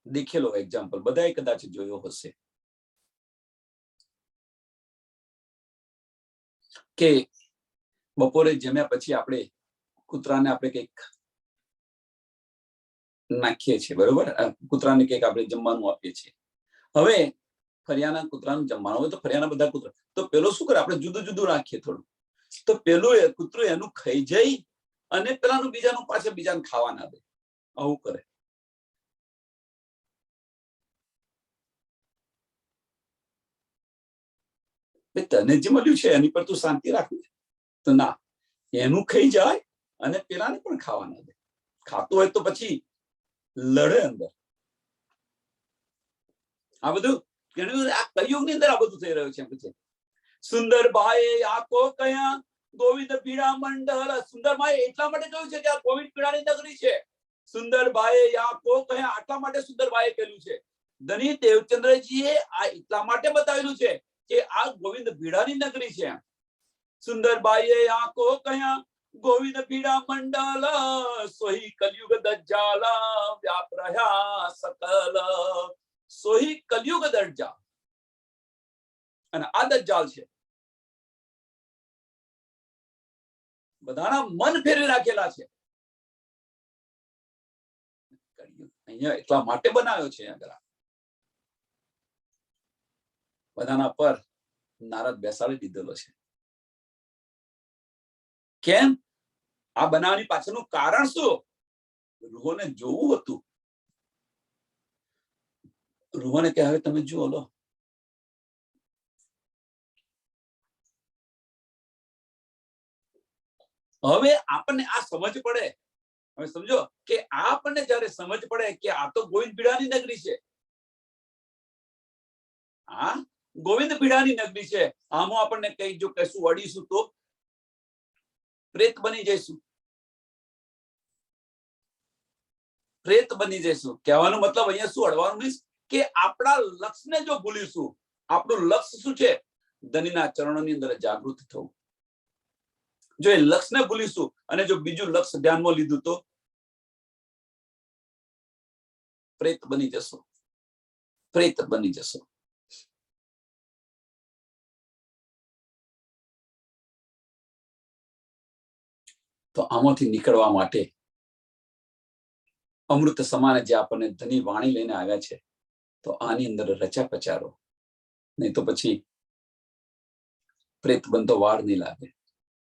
S1: દેખેલો એક્ઝામ્પલ, બધાએ કદાચ જોયો હશે કે બપોરે જમ્યા પછી આપણે કૂતરાને આપણે કંઈક નાખીએ છીએ, બરોબર? કૂતરાને કંઈક આપણે જમવાનું આપીએ છીએ. હવે ફરિયાના કૂતરાનું જમવાનું હોય તો ફરિયાના બધા કૂતરા, તો પેલો શું કરે? આપણે જુદું જુદું રાખીએ થોડું, તો પેલું કૂતરું એનું ખાઈ જાય અને પેલાનું બીજાનું પાછળ બીજાને ખાવા ના દે. આવું કરે. તને જે મળ્યું છે એની પર તું શાંતિ રાખવી, તો ના, એનું ખાઈ જાય અને પેલાને પણ ખાવા ના દે. ખાતું હોય તો પછી લડે અંદર. આ બધું આ કલયુગની અંદર આ બધું થઈ રહ્યું છે. પછી સુંદરબાએ આકો કયા ગોવિંદ પીડા મંડળ. સુંદરબાએ એટલા માટે કહ્યું છે કે આ ગોવિંદ પીડાની નગરી છે. સુંદરબાએ આકો કયા આટલા માટે સુંદરબાએ કહ્યું છે. ધની દેવચંદ્રજીએ આ એટલા માટે બતાવેલું છે કે આ ગોવિંદ પીડાની નગરી છે. સુંદરબાઈએ આકો કયા ગોવિંદ પીડા મંડળ. સોહી કલયુગ દજ્જાલ વ્યાપ રહ્યા સકલ. સોહી કલયુગ દજ્જાલ. અને આ દજ્જાલ છે. બધાના મન ફેરવી રાખેલા છે. અહીંયા એટલા માટે બનાવ્યો છે. બધાના પર નારદ બેસાડી દીધેલો છે. કેમ? આ બનાવવાની પાછળનું કારણ શું? રૂહોને જોવું હતું. રૂહોને કે હવે તમે જુઓ લો. હવે આપણને આ સમજ પડે. હવે સમજો કે આપણને જયારે સમજ પડે કે આ તો ગોવિંદ પીડાની નગરી છે. હા, ગોવિંદ પીડાની નગરી છે. આમાં આપણને કઈ જો કશું અડીશું તો પ્રેત બની જઈશું. પ્રેત બની જઈશું. કહેવાનો મતલબ અહીંયા શું અડવાનું નહીં કે આપણા લક્ષ્યને જો ભૂલીશું. આપણું લક્ષ્ય શું છે? ધનીના ચરણોની અંદર જાગૃત થવું. જો એ લક્ષ્યને ભૂલીશું અને જો બીજું લક્ષ્ય ધ્યાનમાં લીધું તો પ્રેત બની જશો. પ્રેત બની જશો. તો આમાંથી નીકળવા માટે અમૃત સમાન જે આપણને ધની વાણી લઈને આવ્યા છે, તો આની અંદર રચા પચારો, નહીં તો પછી પ્રેત બનતો વાર નહીં લાગે.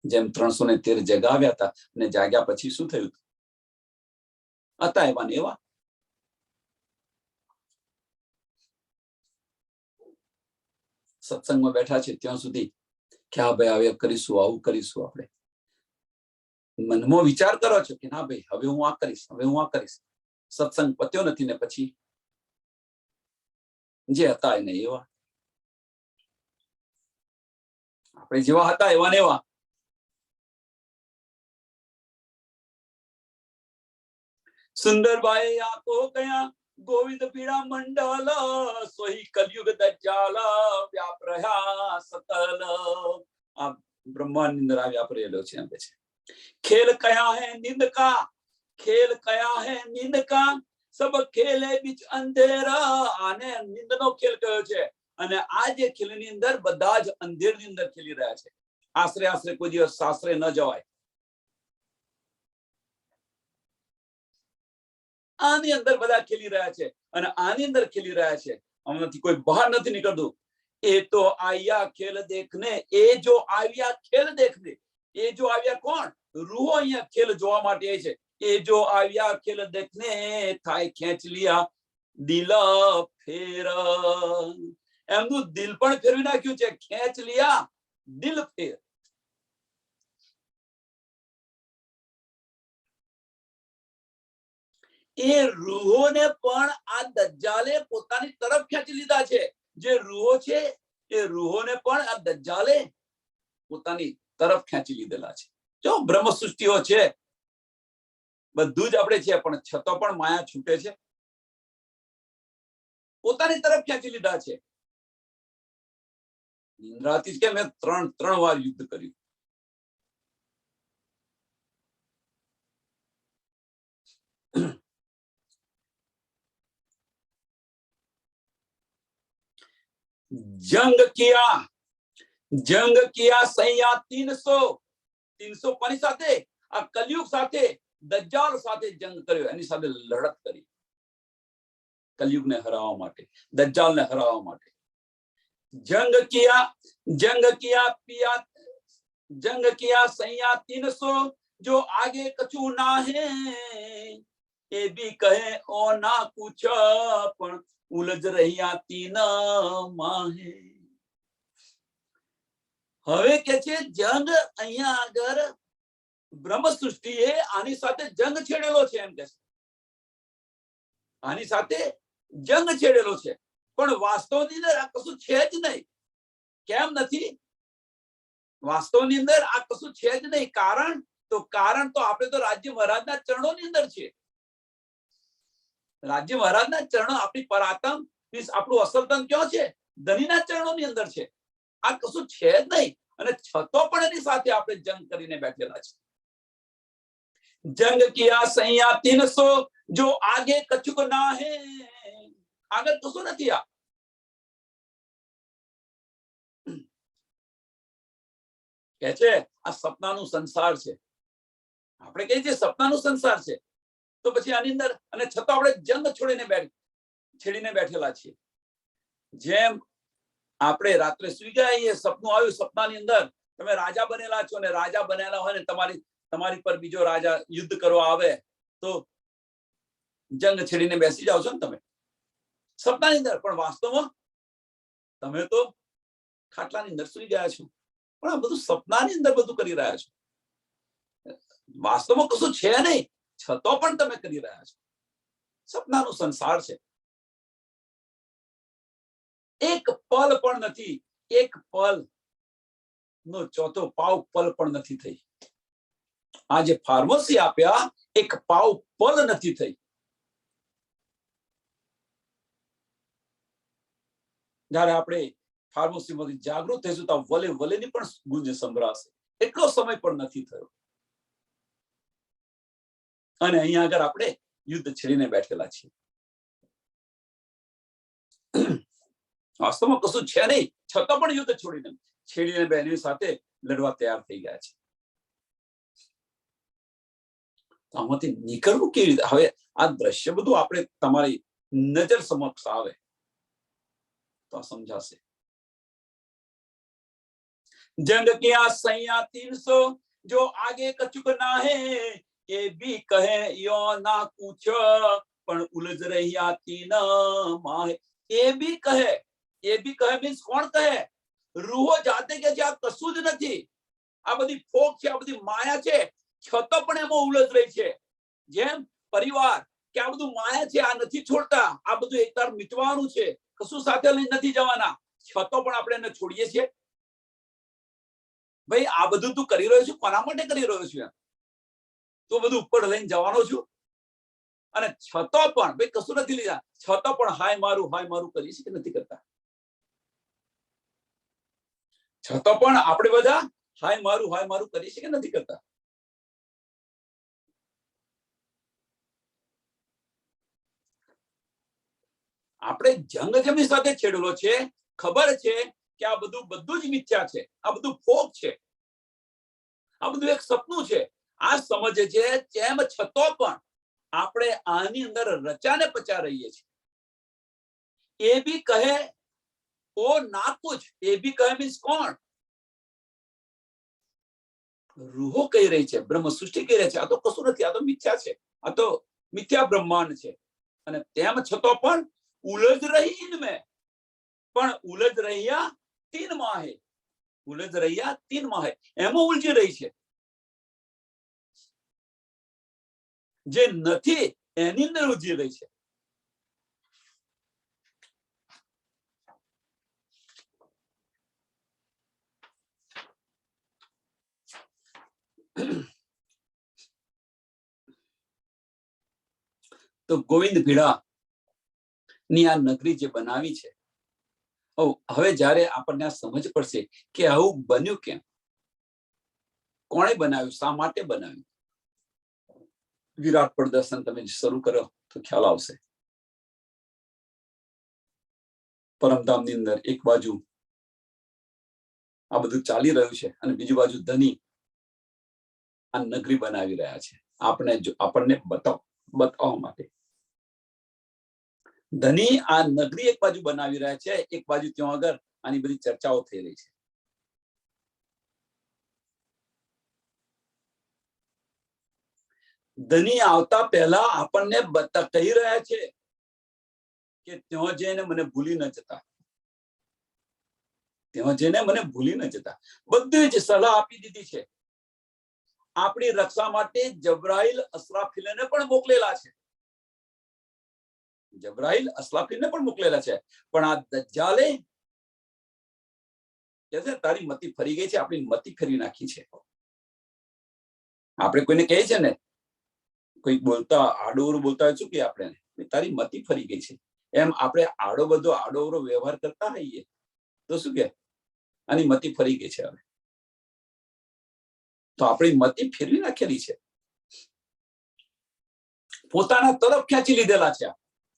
S1: જેમ 313 જગાવ્યા હતા અને જાગ્યા પછી શું થયું હતા એવા ને એવા. સત્સંગમાં બેઠા છે ત્યાં સુધી કે હા ભાઈ હવે કરીશું, આવું કરીશું. આપણે મનમાં વિચાર કરો છો કે ના ભાઈ હવે હું આ કરીશ, હવે હું આ કરીશ. સત્સંગ પત્યો નથી ને પછી જે હતા એને એવા, આપણે જેવા હતા એવા ને એવા. સુંદરભાઈ આકો કયા ગોવિંદ પીડા મંડલ, સોહી કલયુગ દજ્જાલ વ્યાપ રહ્યા સતલ. આ બ્રહ્માંડ ની અંદર આ વ્યાપ રહેલો છે એમ કે છે. ખેલ કયા હે નિંદ કા, ખેલ કયા હે નિંદ કા, સબ ખેલે બીચ અંધેરા. આને નિંદ નો ખેલ કયો છે, અને આ જે ખેલ ની અંદર બધા જ અંધેર ની અંદર ખેલી રહ્યા છે. આશરે આશરે કોઈ દિવસ સાસરે ન જવાય. આની અંદર બધા ખેલી રહ્યા છે, અને આની અંદર ખેલી રહ્યા છે. આમાંથી કોઈ બહાર નથી નીકળતું. એ તો આયા ખેલ દેખને, એ જો આવ્યા ખેલ દેખને. એ જો આવ્યા કોણ? રૂહો અહીંયા ખેલ જોવા માટે છે. એ જો આવ્યા ખેલ દેખને, થાય ખેંચ લિયા દિલ ફેર. એમનું દિલ પણ ફેરવી નાખ્યું છે. ખેંચ લિયા દિલ ફેર. એ રૂહોને પણ આ દજ્જાલે પોતાની તરફ ખેંચી લીધા છે. જે રૂહો છે એ રૂહોને પણ આ દજ્જાલે પોતાની તરફ ખેંચી લીધેલા છે. જો બ્રહ્મ સૃષ્ટિઓ છે, બધું જ આપણે છે, પણ છતાં પણ માયા છૂટે છે, પોતાની તરફ ખેંચી લીધા છે. નિંદ્રાથી કે મેં ત્રણ વાર યુદ્ધ કર્યું. જંગ કિયા સૈયા 300 કોની સાથે? આ કલયુગ સાથે, દજ્જાલ સાથે જંગ કર્યો. એની સાથે લડત કરી કલયુગને હરાવવા માટે, દજ્જાલને હરાવવા માટે. જંગ કિયા સૈયા 300, જો આગે કછુ ના હે, એ ભી કહે ઓ ના કુછ, પણ ઉલझ રહ્યા 3 માહે. હવે કે છે જંગ અહીંયા આગળ બ્રહ્મ સૃષ્ટિએ આની સાથે જંગ છેડેલો છે એમ કે છે. આની સાથે જંગ છેડેલો છે, પણ વાસ્તવની અંદર આ કશું છે જ નહીં. કેમ નથી? વાસ્તવની અંદર આ કશું છે જ નહીં. કારણ તો આપણે તો રાજ્ય મહારાજના ચરણોની અંદર છે. રાજ્ય મહારાજના ચરણો, આપણી પરાતમ મીન્સ આપણું અસલ તન ક્યાં છે? ધનીના ચરણોની અંદર છે. આ કશું છે જ નહીં, અને છતો પણ એની સાથે આપણે જંગ કરીને બેઠેલા છે. જંગ કિયા સૈયા 300, જો આગે કછુક ના હે, આગળ કશું નથી. આ કે છે આ સપનાનું સંસાર છે. આપણે કહીએ છીએ સપનાનું સંસાર છે, તો પછી આની અંદર, અને છતાં આપણે જંગ છેડીને બેઠેલા છીએ. જેમ આપણે રાત્રે સુઈ ગયા, એ સપનું આવ્યું, સપનાની અંદર તમે રાજા બનેલા છો, અને રાજા બનેલા હોય ને તમારી પર બીજો રાજા યુદ્ધ કરવા આવે, તો જંગ છેડીને બેસી જાવ છો ને તમે સપનાની અંદર. પણ વાસ્તવમાં તમે તો ખાટલાની અંદર સુઈ ગયા છો, પણ આ બધું સપનાની અંદર બધું કરી રહ્યા છો. વાસ્તવમાં કશું છે નહીં, છતાં પણ તમે કરી રહ્યા છો. સપનાનો સંસાર છે. એક પલ પણ નથી, એક પલ નો ચોથો પાવ પલ પણ નથી થઈ. આ જે ફાર્મસી આપ્યા, એક પાવ પલ નથી થઈ. જયારે આપણે ફાર્મસીમાંથી જાગૃત થઈશું તો વલે વલેની પણ ગુંજ સંભળાશે. એટલો સમય પણ નથી થયો, અને અહીંયા આગળ આપણે યુદ્ધ છેડીને બેઠેલા છીએ. વાસ્તવમાં કશું છે નહીં, છતાં પણ યુદ્ધ છેડીને બેની સાથે લડવા તૈયાર થઈ ગયા છે. તો આમાંથી નીકળવું કેવી રીતે? હવે આ દ્રશ્ય બધું આપણે તમારી નજર સમક્ષ આવે તો સમજાશે. जंग किया सैया 300 जो आगे कछुक ना है ये भी कहे यो ना कुछ पण उलझ रही तीन माहे. ये भी कहे मीन्स કોણ કહે? રૂહો જાતે કે છે આ કશું જ નથી, આ બધી ફોક છે, આ બધી માયા છે, છતાં પણ એમાં ઉલझ રહી છે. જેમ પરિવાર કે આ બધું માયા છે, આ નથી છોડતા, આ બધું એકવાર મિટવાનું છે, કશું સાથે લઈને નથી જવાના, છતાં પણ આપણે એને છોડીએ છીએ. ભાઈ આ બધું તું કરી રહ્યો છું, કોના માટે કરી રહ્યો છું? તું બધું ઉપર લઈને જવાનો છું અને છતાં પણ ભાઈ કશું નથી લીધા, છતાં પણ હાય મારું કરી છે કે નથી કરતા? છતાં પણ આપણે બધા હાય મારું કરી છે કે નથી કરતા? આપણે જંગ જમી સાથે છેડેલો છે, ખબર છે કે આ બધું જ મિથ્યા છે, આ બધું ફોક છે, આ બધું એક સપનું છે, આ સમજે છે. તેમ છતાં પણ આપણે આની અંદર રચાને પચા રહીએ છીએ. એ બી કહે ઓ ના કુછ, એ બી કહે મીન્સ કોણ? રૂહો કહી રહી છે, બ્રહ્મ સૃષ્ટિ કહી રહી છે આ તો કશું નથી, આ તો મિથ્યા છે, આ તો મિથ્યા બ્રહ્માંડ છે. અને તેમ છતાં પણ ઉલझ रही इनमें, પણ ઉલझ રહ્યા 3 માહે, ઉલझ રહ્યા 3 માહે, એમાં ઉલझી રહી છે. જે નથી એની અંદર ઉલझી રહી છે. તો ગોવિંદ ભીડા ની આ નગરી જે બનાવી છે, હવે જ્યારે આપણને આ સમજ પડશે કે આવું બન્યું કેમ, કોણે બનાવ્યું, શા માટે બનાવ્યું, વિરાટ પ્રદર્શન તમે શરૂ કરો તો ખ્યાલ આવશે. પરમધામની અંદર એક બાજુ આ બધું ચાલી રહ્યું છે અને બીજી બાજુ ધની આ નગરી બનાવી રહ્યા છે આપણને બતાવવા માટે. ધની આ નગરી એક બાજુ બનાવી રહ્યા છે, એક બાજુ ત્યાં આગળ આની બધી ચર્ચાઓ થઈ રહી છે. ધની આવતા પહેલા આપણને કહી રહ્યા છે કે ત્યાં જઈને મને ભૂલી ન જતા, ત્યાં જઈને મને ભૂલી ન જતા. બધી જ સલાહ આપી દીધી છે. આપણી રક્ષા માટે જબ્રાઈલ અસરાફીલને પણ મોકલેલા છે, જબ્રાઈલ અસરાફીલને પણ મોકલેલા છે. પણ આ દજ્જાલે કે છે તારી મતિ ફરી ગઈ છે, આપણી મતિ ફેરવી નાખી છે. આપણે કોઈને કહે છે ને, કોઈ બોલતા આડોવરું બોલતા હોય, શું કે આપણે તારી મતિ ફરી ગઈ છે, એમ આપણે આડોવરો વ્યવહાર કરતા હોઈએ તો શું કે આની મતિ ફરી ગઈ છે. હવે તો આપણી મતિ ફેરવી નાખેલી છે, પોતાના તરફ ખેંચી લીધેલા છે.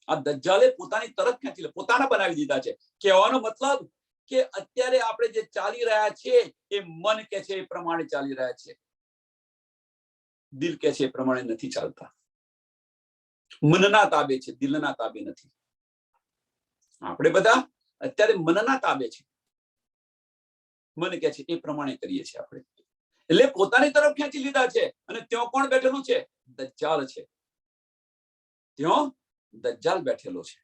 S1: આ દજ્જાલે પોતાની તરફ ખેંચી પોતાના બનાવી દીધા છે. કહેવાનો મતલબ કે અત્યારે આપણે જે ચાલી રહ્યા છે એ મન કે છે એ પ્રમાણે ચાલી રહ્યા છે, દિલ કે છે એ પ્રમાણે નથી ચાલતા. મનના તાબે છે, દિલના તાબે નથી. આપણે બધા અત્યારે મનના તાબે છે, મન કે છે એ પ્રમાણે કરીએ છીએ આપણે. એટલે પોતાની તરફ ખેંચી લીધા છે. અને ત્યાં કોણ બેઠેલું છે? દજ્જાલ છે. ત્યાં દજ્જાલ બેઠેલો છે.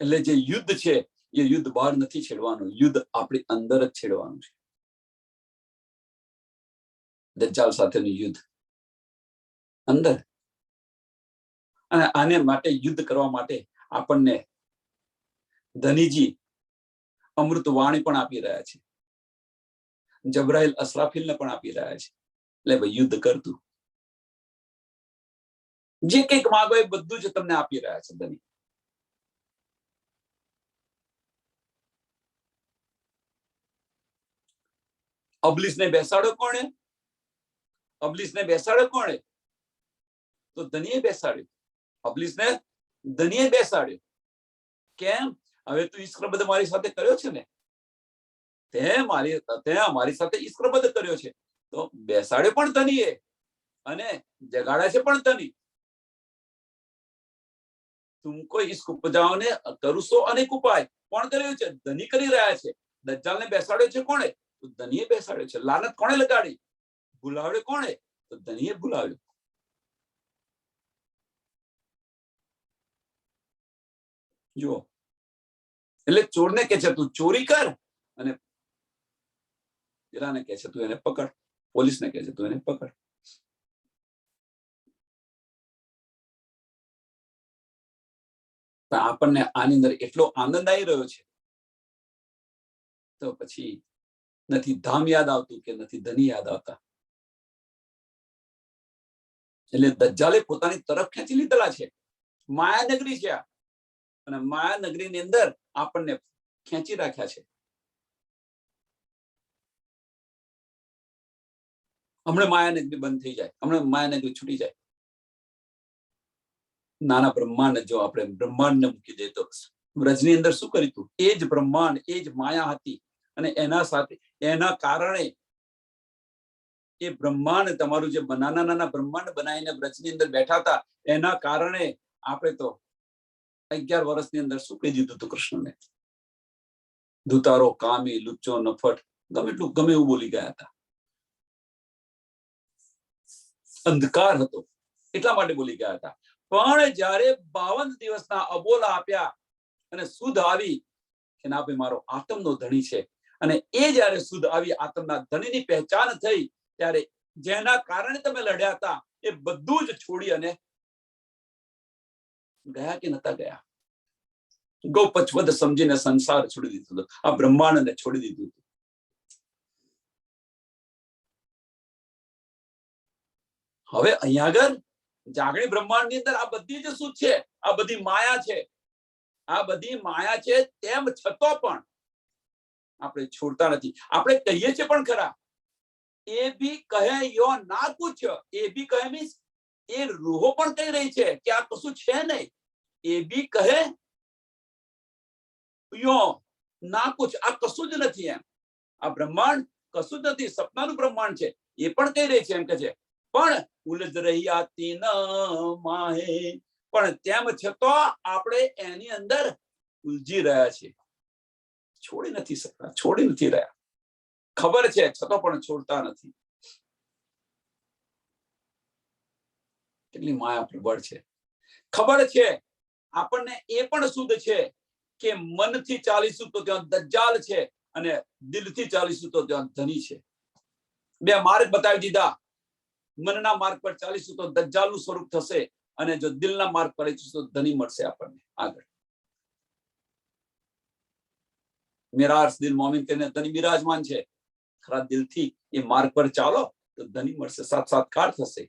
S1: એટલે જે યુદ્ધ છે એ યુદ્ધ બહાર નથી છેડવાનું, યુદ્ધ આપણી અંદર જ છેડવાનું છે. દજ્જાલ સાથેનું યુદ્ધ અંદર. અને આને માટે યુદ્ધ કરવા માટે આપણને ધનીજી અમૃત વાણી પણ આપી રહ્યા છે, જબ્રાઈલ અસરાફીલને પણ આપી રહ્યા છે. એટલે ભાઈ યુદ્ધ કરતું, જે કંઈક માંગો એ બધું જ તમને આપી રહ્યા છે ધની. અબલીસને બેસાડો કોણે? અબલીસને બેસાડો કોણે? તો ધનીએ બેસાડ્યો. અબલીસને ધનીએ બેસાડ્યો. કેમ? હવે તું ઈશ્વર બધો મારી સાથે કર્યો છે ને, તે અમારી સાથે ઈશ્વરબદ્ધ કર્યો છે. તો બેસાડ્યો પણ ધનીએ અને જગાડ્યા છે પણ ધની. તુમકો ઇશ્ક ઉપજાઓને કરું સો અનેક ઉપાય. કોણ કર્યું છે? ધની કરી રહ્યા છે. દજ્જાલને બેસાડ્યો છે કોણે? તો ધનીએ બેસાડ્યો છે. લાનત કોણે લગાડી? ભૂલાવ્યો કોણે? તો ધનીએ ભૂલાવ્યો. જુઓ, એટલે ચોરને કે છે તું ચોરી કર, અને પેલાને કે છે તું એને પકડ, પોલીસને કે છે તું એને પકડ. આપણને આની અંદર એટલો આનંદ આવી રહ્યો છે, તો પછી નથી ધામ યાદ આવતું કે નથી ધની યાદ આવતા. એટલે દજ્જાલે પોતાની તરફ ખેંચી લીધેલા છે. માયાનગરી છે આ, અને માયાનગરીની અંદર આપણને ખેંચી રાખ્યા છે. હમણાં માયાનગરી બંધ થઈ જાય, હમણાં માયાનગરી છૂટી જાય. નાના બ્રહ્માંડ જો આપણે બ્રહ્માંડને મૂકી દે તો વ્રજની અંદર શું કર્યું હતું? એ જ બ્રહ્માંડ, એ જ માયા હતી, અને એના સાથે એના કારણે એ બ્રહ્માંડ તમારું જે નાના નાના બ્રહ્માંડ બનાવીને વ્રજની અંદર બેઠા હતા, એના કારણે આપણે તો 11 વર્ષની અંદર શું કહી દીધું હતું કૃષ્ણને? ધુતારો, કામી, લુચ્ચો, નફટ, ગમે એટલું ગમે એવું બોલી ગયા હતા. અંધકાર હતો એટલા માટે બોલી ગયા હતા. પણ જ્યારે 52 દિવસના અબોલા આપ્યા અને શુદ્ધ આવી કે ના ભાઈ મારો આત્મનો ધણી છે, અને એ જયારે શુદ્ધ આવી આત્મના ધણીની પહેચાન થઈ, ત્યારે જેના કારણે તમે લડ્યા હતા એ બધું જ છોડી અને ગયા કે નતા ગયા? ગૌપચવદ સમજીને સંસાર છોડી દીધો હતો, આ બ્રહ્માંડને છોડી દીધું હતું. હવે અહીંયા આગળ જાગણી બ્રહ્માંડની અંદર આ બધી જ શું છે? આ બધી માયા છે. આ બધી માયા છે, તેમ છતાં પણ આપણે છોડતા નથી. આપણે કહીએ છીએ પણ ખરા, એ બી કહે યો ના પૂછ. એ બી કહે મીન્સ એ રૂહો પણ કહી રહી છે કે આ કશું છે નહીં. એ બી કહે યો ના પૂછ, આ કશું જ નથી. એમ આ બ્રહ્માંડ કશું જ નથી, સપનાનું બ્રહ્માંડ છે. એ પણ કહી રહી છે, એમ કે છે પણ ઉલજ રહ્યા તીન માહે. પણ તેમ છતાં આપણે એની અંદર ઉલજી રહ્યા છીએ, છોડી નથી શકતા, છોડી નથી રહ્યા. ખબર છે છતાં પણ છોડતા નથી. કેટલી માયા પ્રબળ છે. ખબર છે આપણને એ પણ શુદ્ધ છે કે મનથી ચાલીશું તો ત્યાં દજ્જાલ છે, અને દિલથી ચાલીશું તો ત્યાં ધની છે. બે માર્ગ બતાવી દીધા. મનના માર્ગ પર ચાલીશું તો દજ્જાલનું સ્વરૂપ થશે, અને જો દિલના માર્ગ પર ચાલીશું તો ધની મળશે આપણને આગળ. મેરા અર્થ દિલ મોમિન કરીને ધની બિરાજમાન છે. ખરા દિલથી એ માર્ગ પર ચાલો તો ધની મળશે, સાક્ષાત્કાર થશે,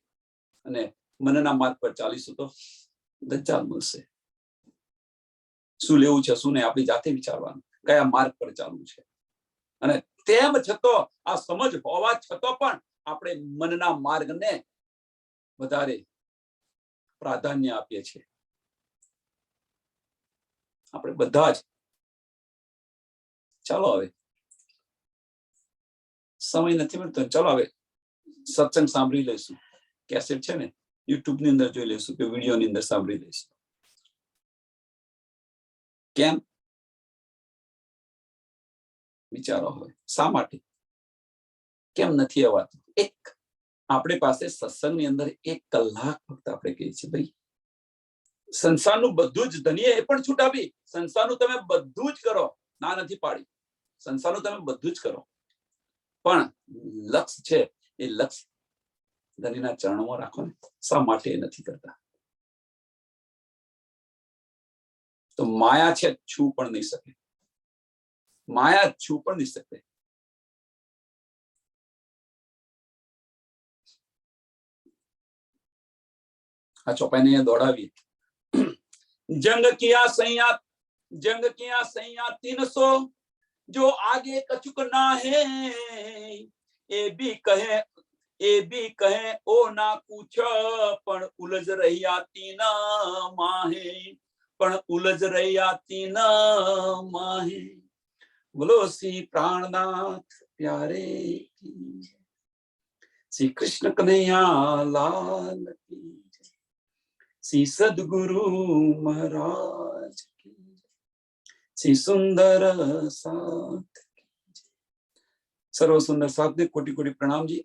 S1: અને મનના માર્ગ પર ચાલીશું તો દજ્જાલ મળશે. શું લેવું છે શું નહીં આપણી જાતે વિચારવાનું, કયા માર્ગ પર ચાલવું છે. અને તેમ છતાં આ સમજ હોવા છતાં પણ આપણે મનના માર્ગને વધારે પ્રાધાન્ય આપીએ છીએ. આપણે બધા જ. ચાલો હવે સમય નથી મળતો, ચાલો હવે સત્સંગ સાંભળી લઈશું. કેસેટ છે ને યુટ્યુબ ની અંદર જોઈ લઈશું કે વિડીયો ની અંદર સાંભળી લઈશું. કેમ? વિચારો હવે શા માટે કેમ નથી અવાતું? એક આપણી પાસે સત્સંગની અંદર 1 કલાક ફક્ત આપણે કહીએ છીએ ભાઈ સંસારનું બધું જ ધનીએ એ પણ છૂટ આપી, સંસારનું તમે બધું જ કરો, ના નથી પાડી, સંસારનું તમે બધું જ કરો, પણ લક્ષ્ય છે એ લક્ષ્ય ધનીના ચરણોમાં રાખો ને. શા માટે એ નથી કરતા? તો માયા છે છું પણ નહીં શકે, માયા છું પણ નહીં શકે. આ ચોપાઈને અહીંયા દોડાવીએ. जंग किया सैया 300 जो आगे कछुक ना है. ए भी कहे ओ ना पूछ पण उलझ રહ્યા તીના માહે, પણ ઉલझ રહ્યા તીના માહે. बोलो श्री प्राणनाथ प्यारे की जय। श्री कृष्ण कन्हैया लाल की जय। श्री सद्गुरु महाराज की जय। श्री सुंदर साथ की जय। सर्व सुंदर साथ ने कोटि कोटि प्रणाम जी।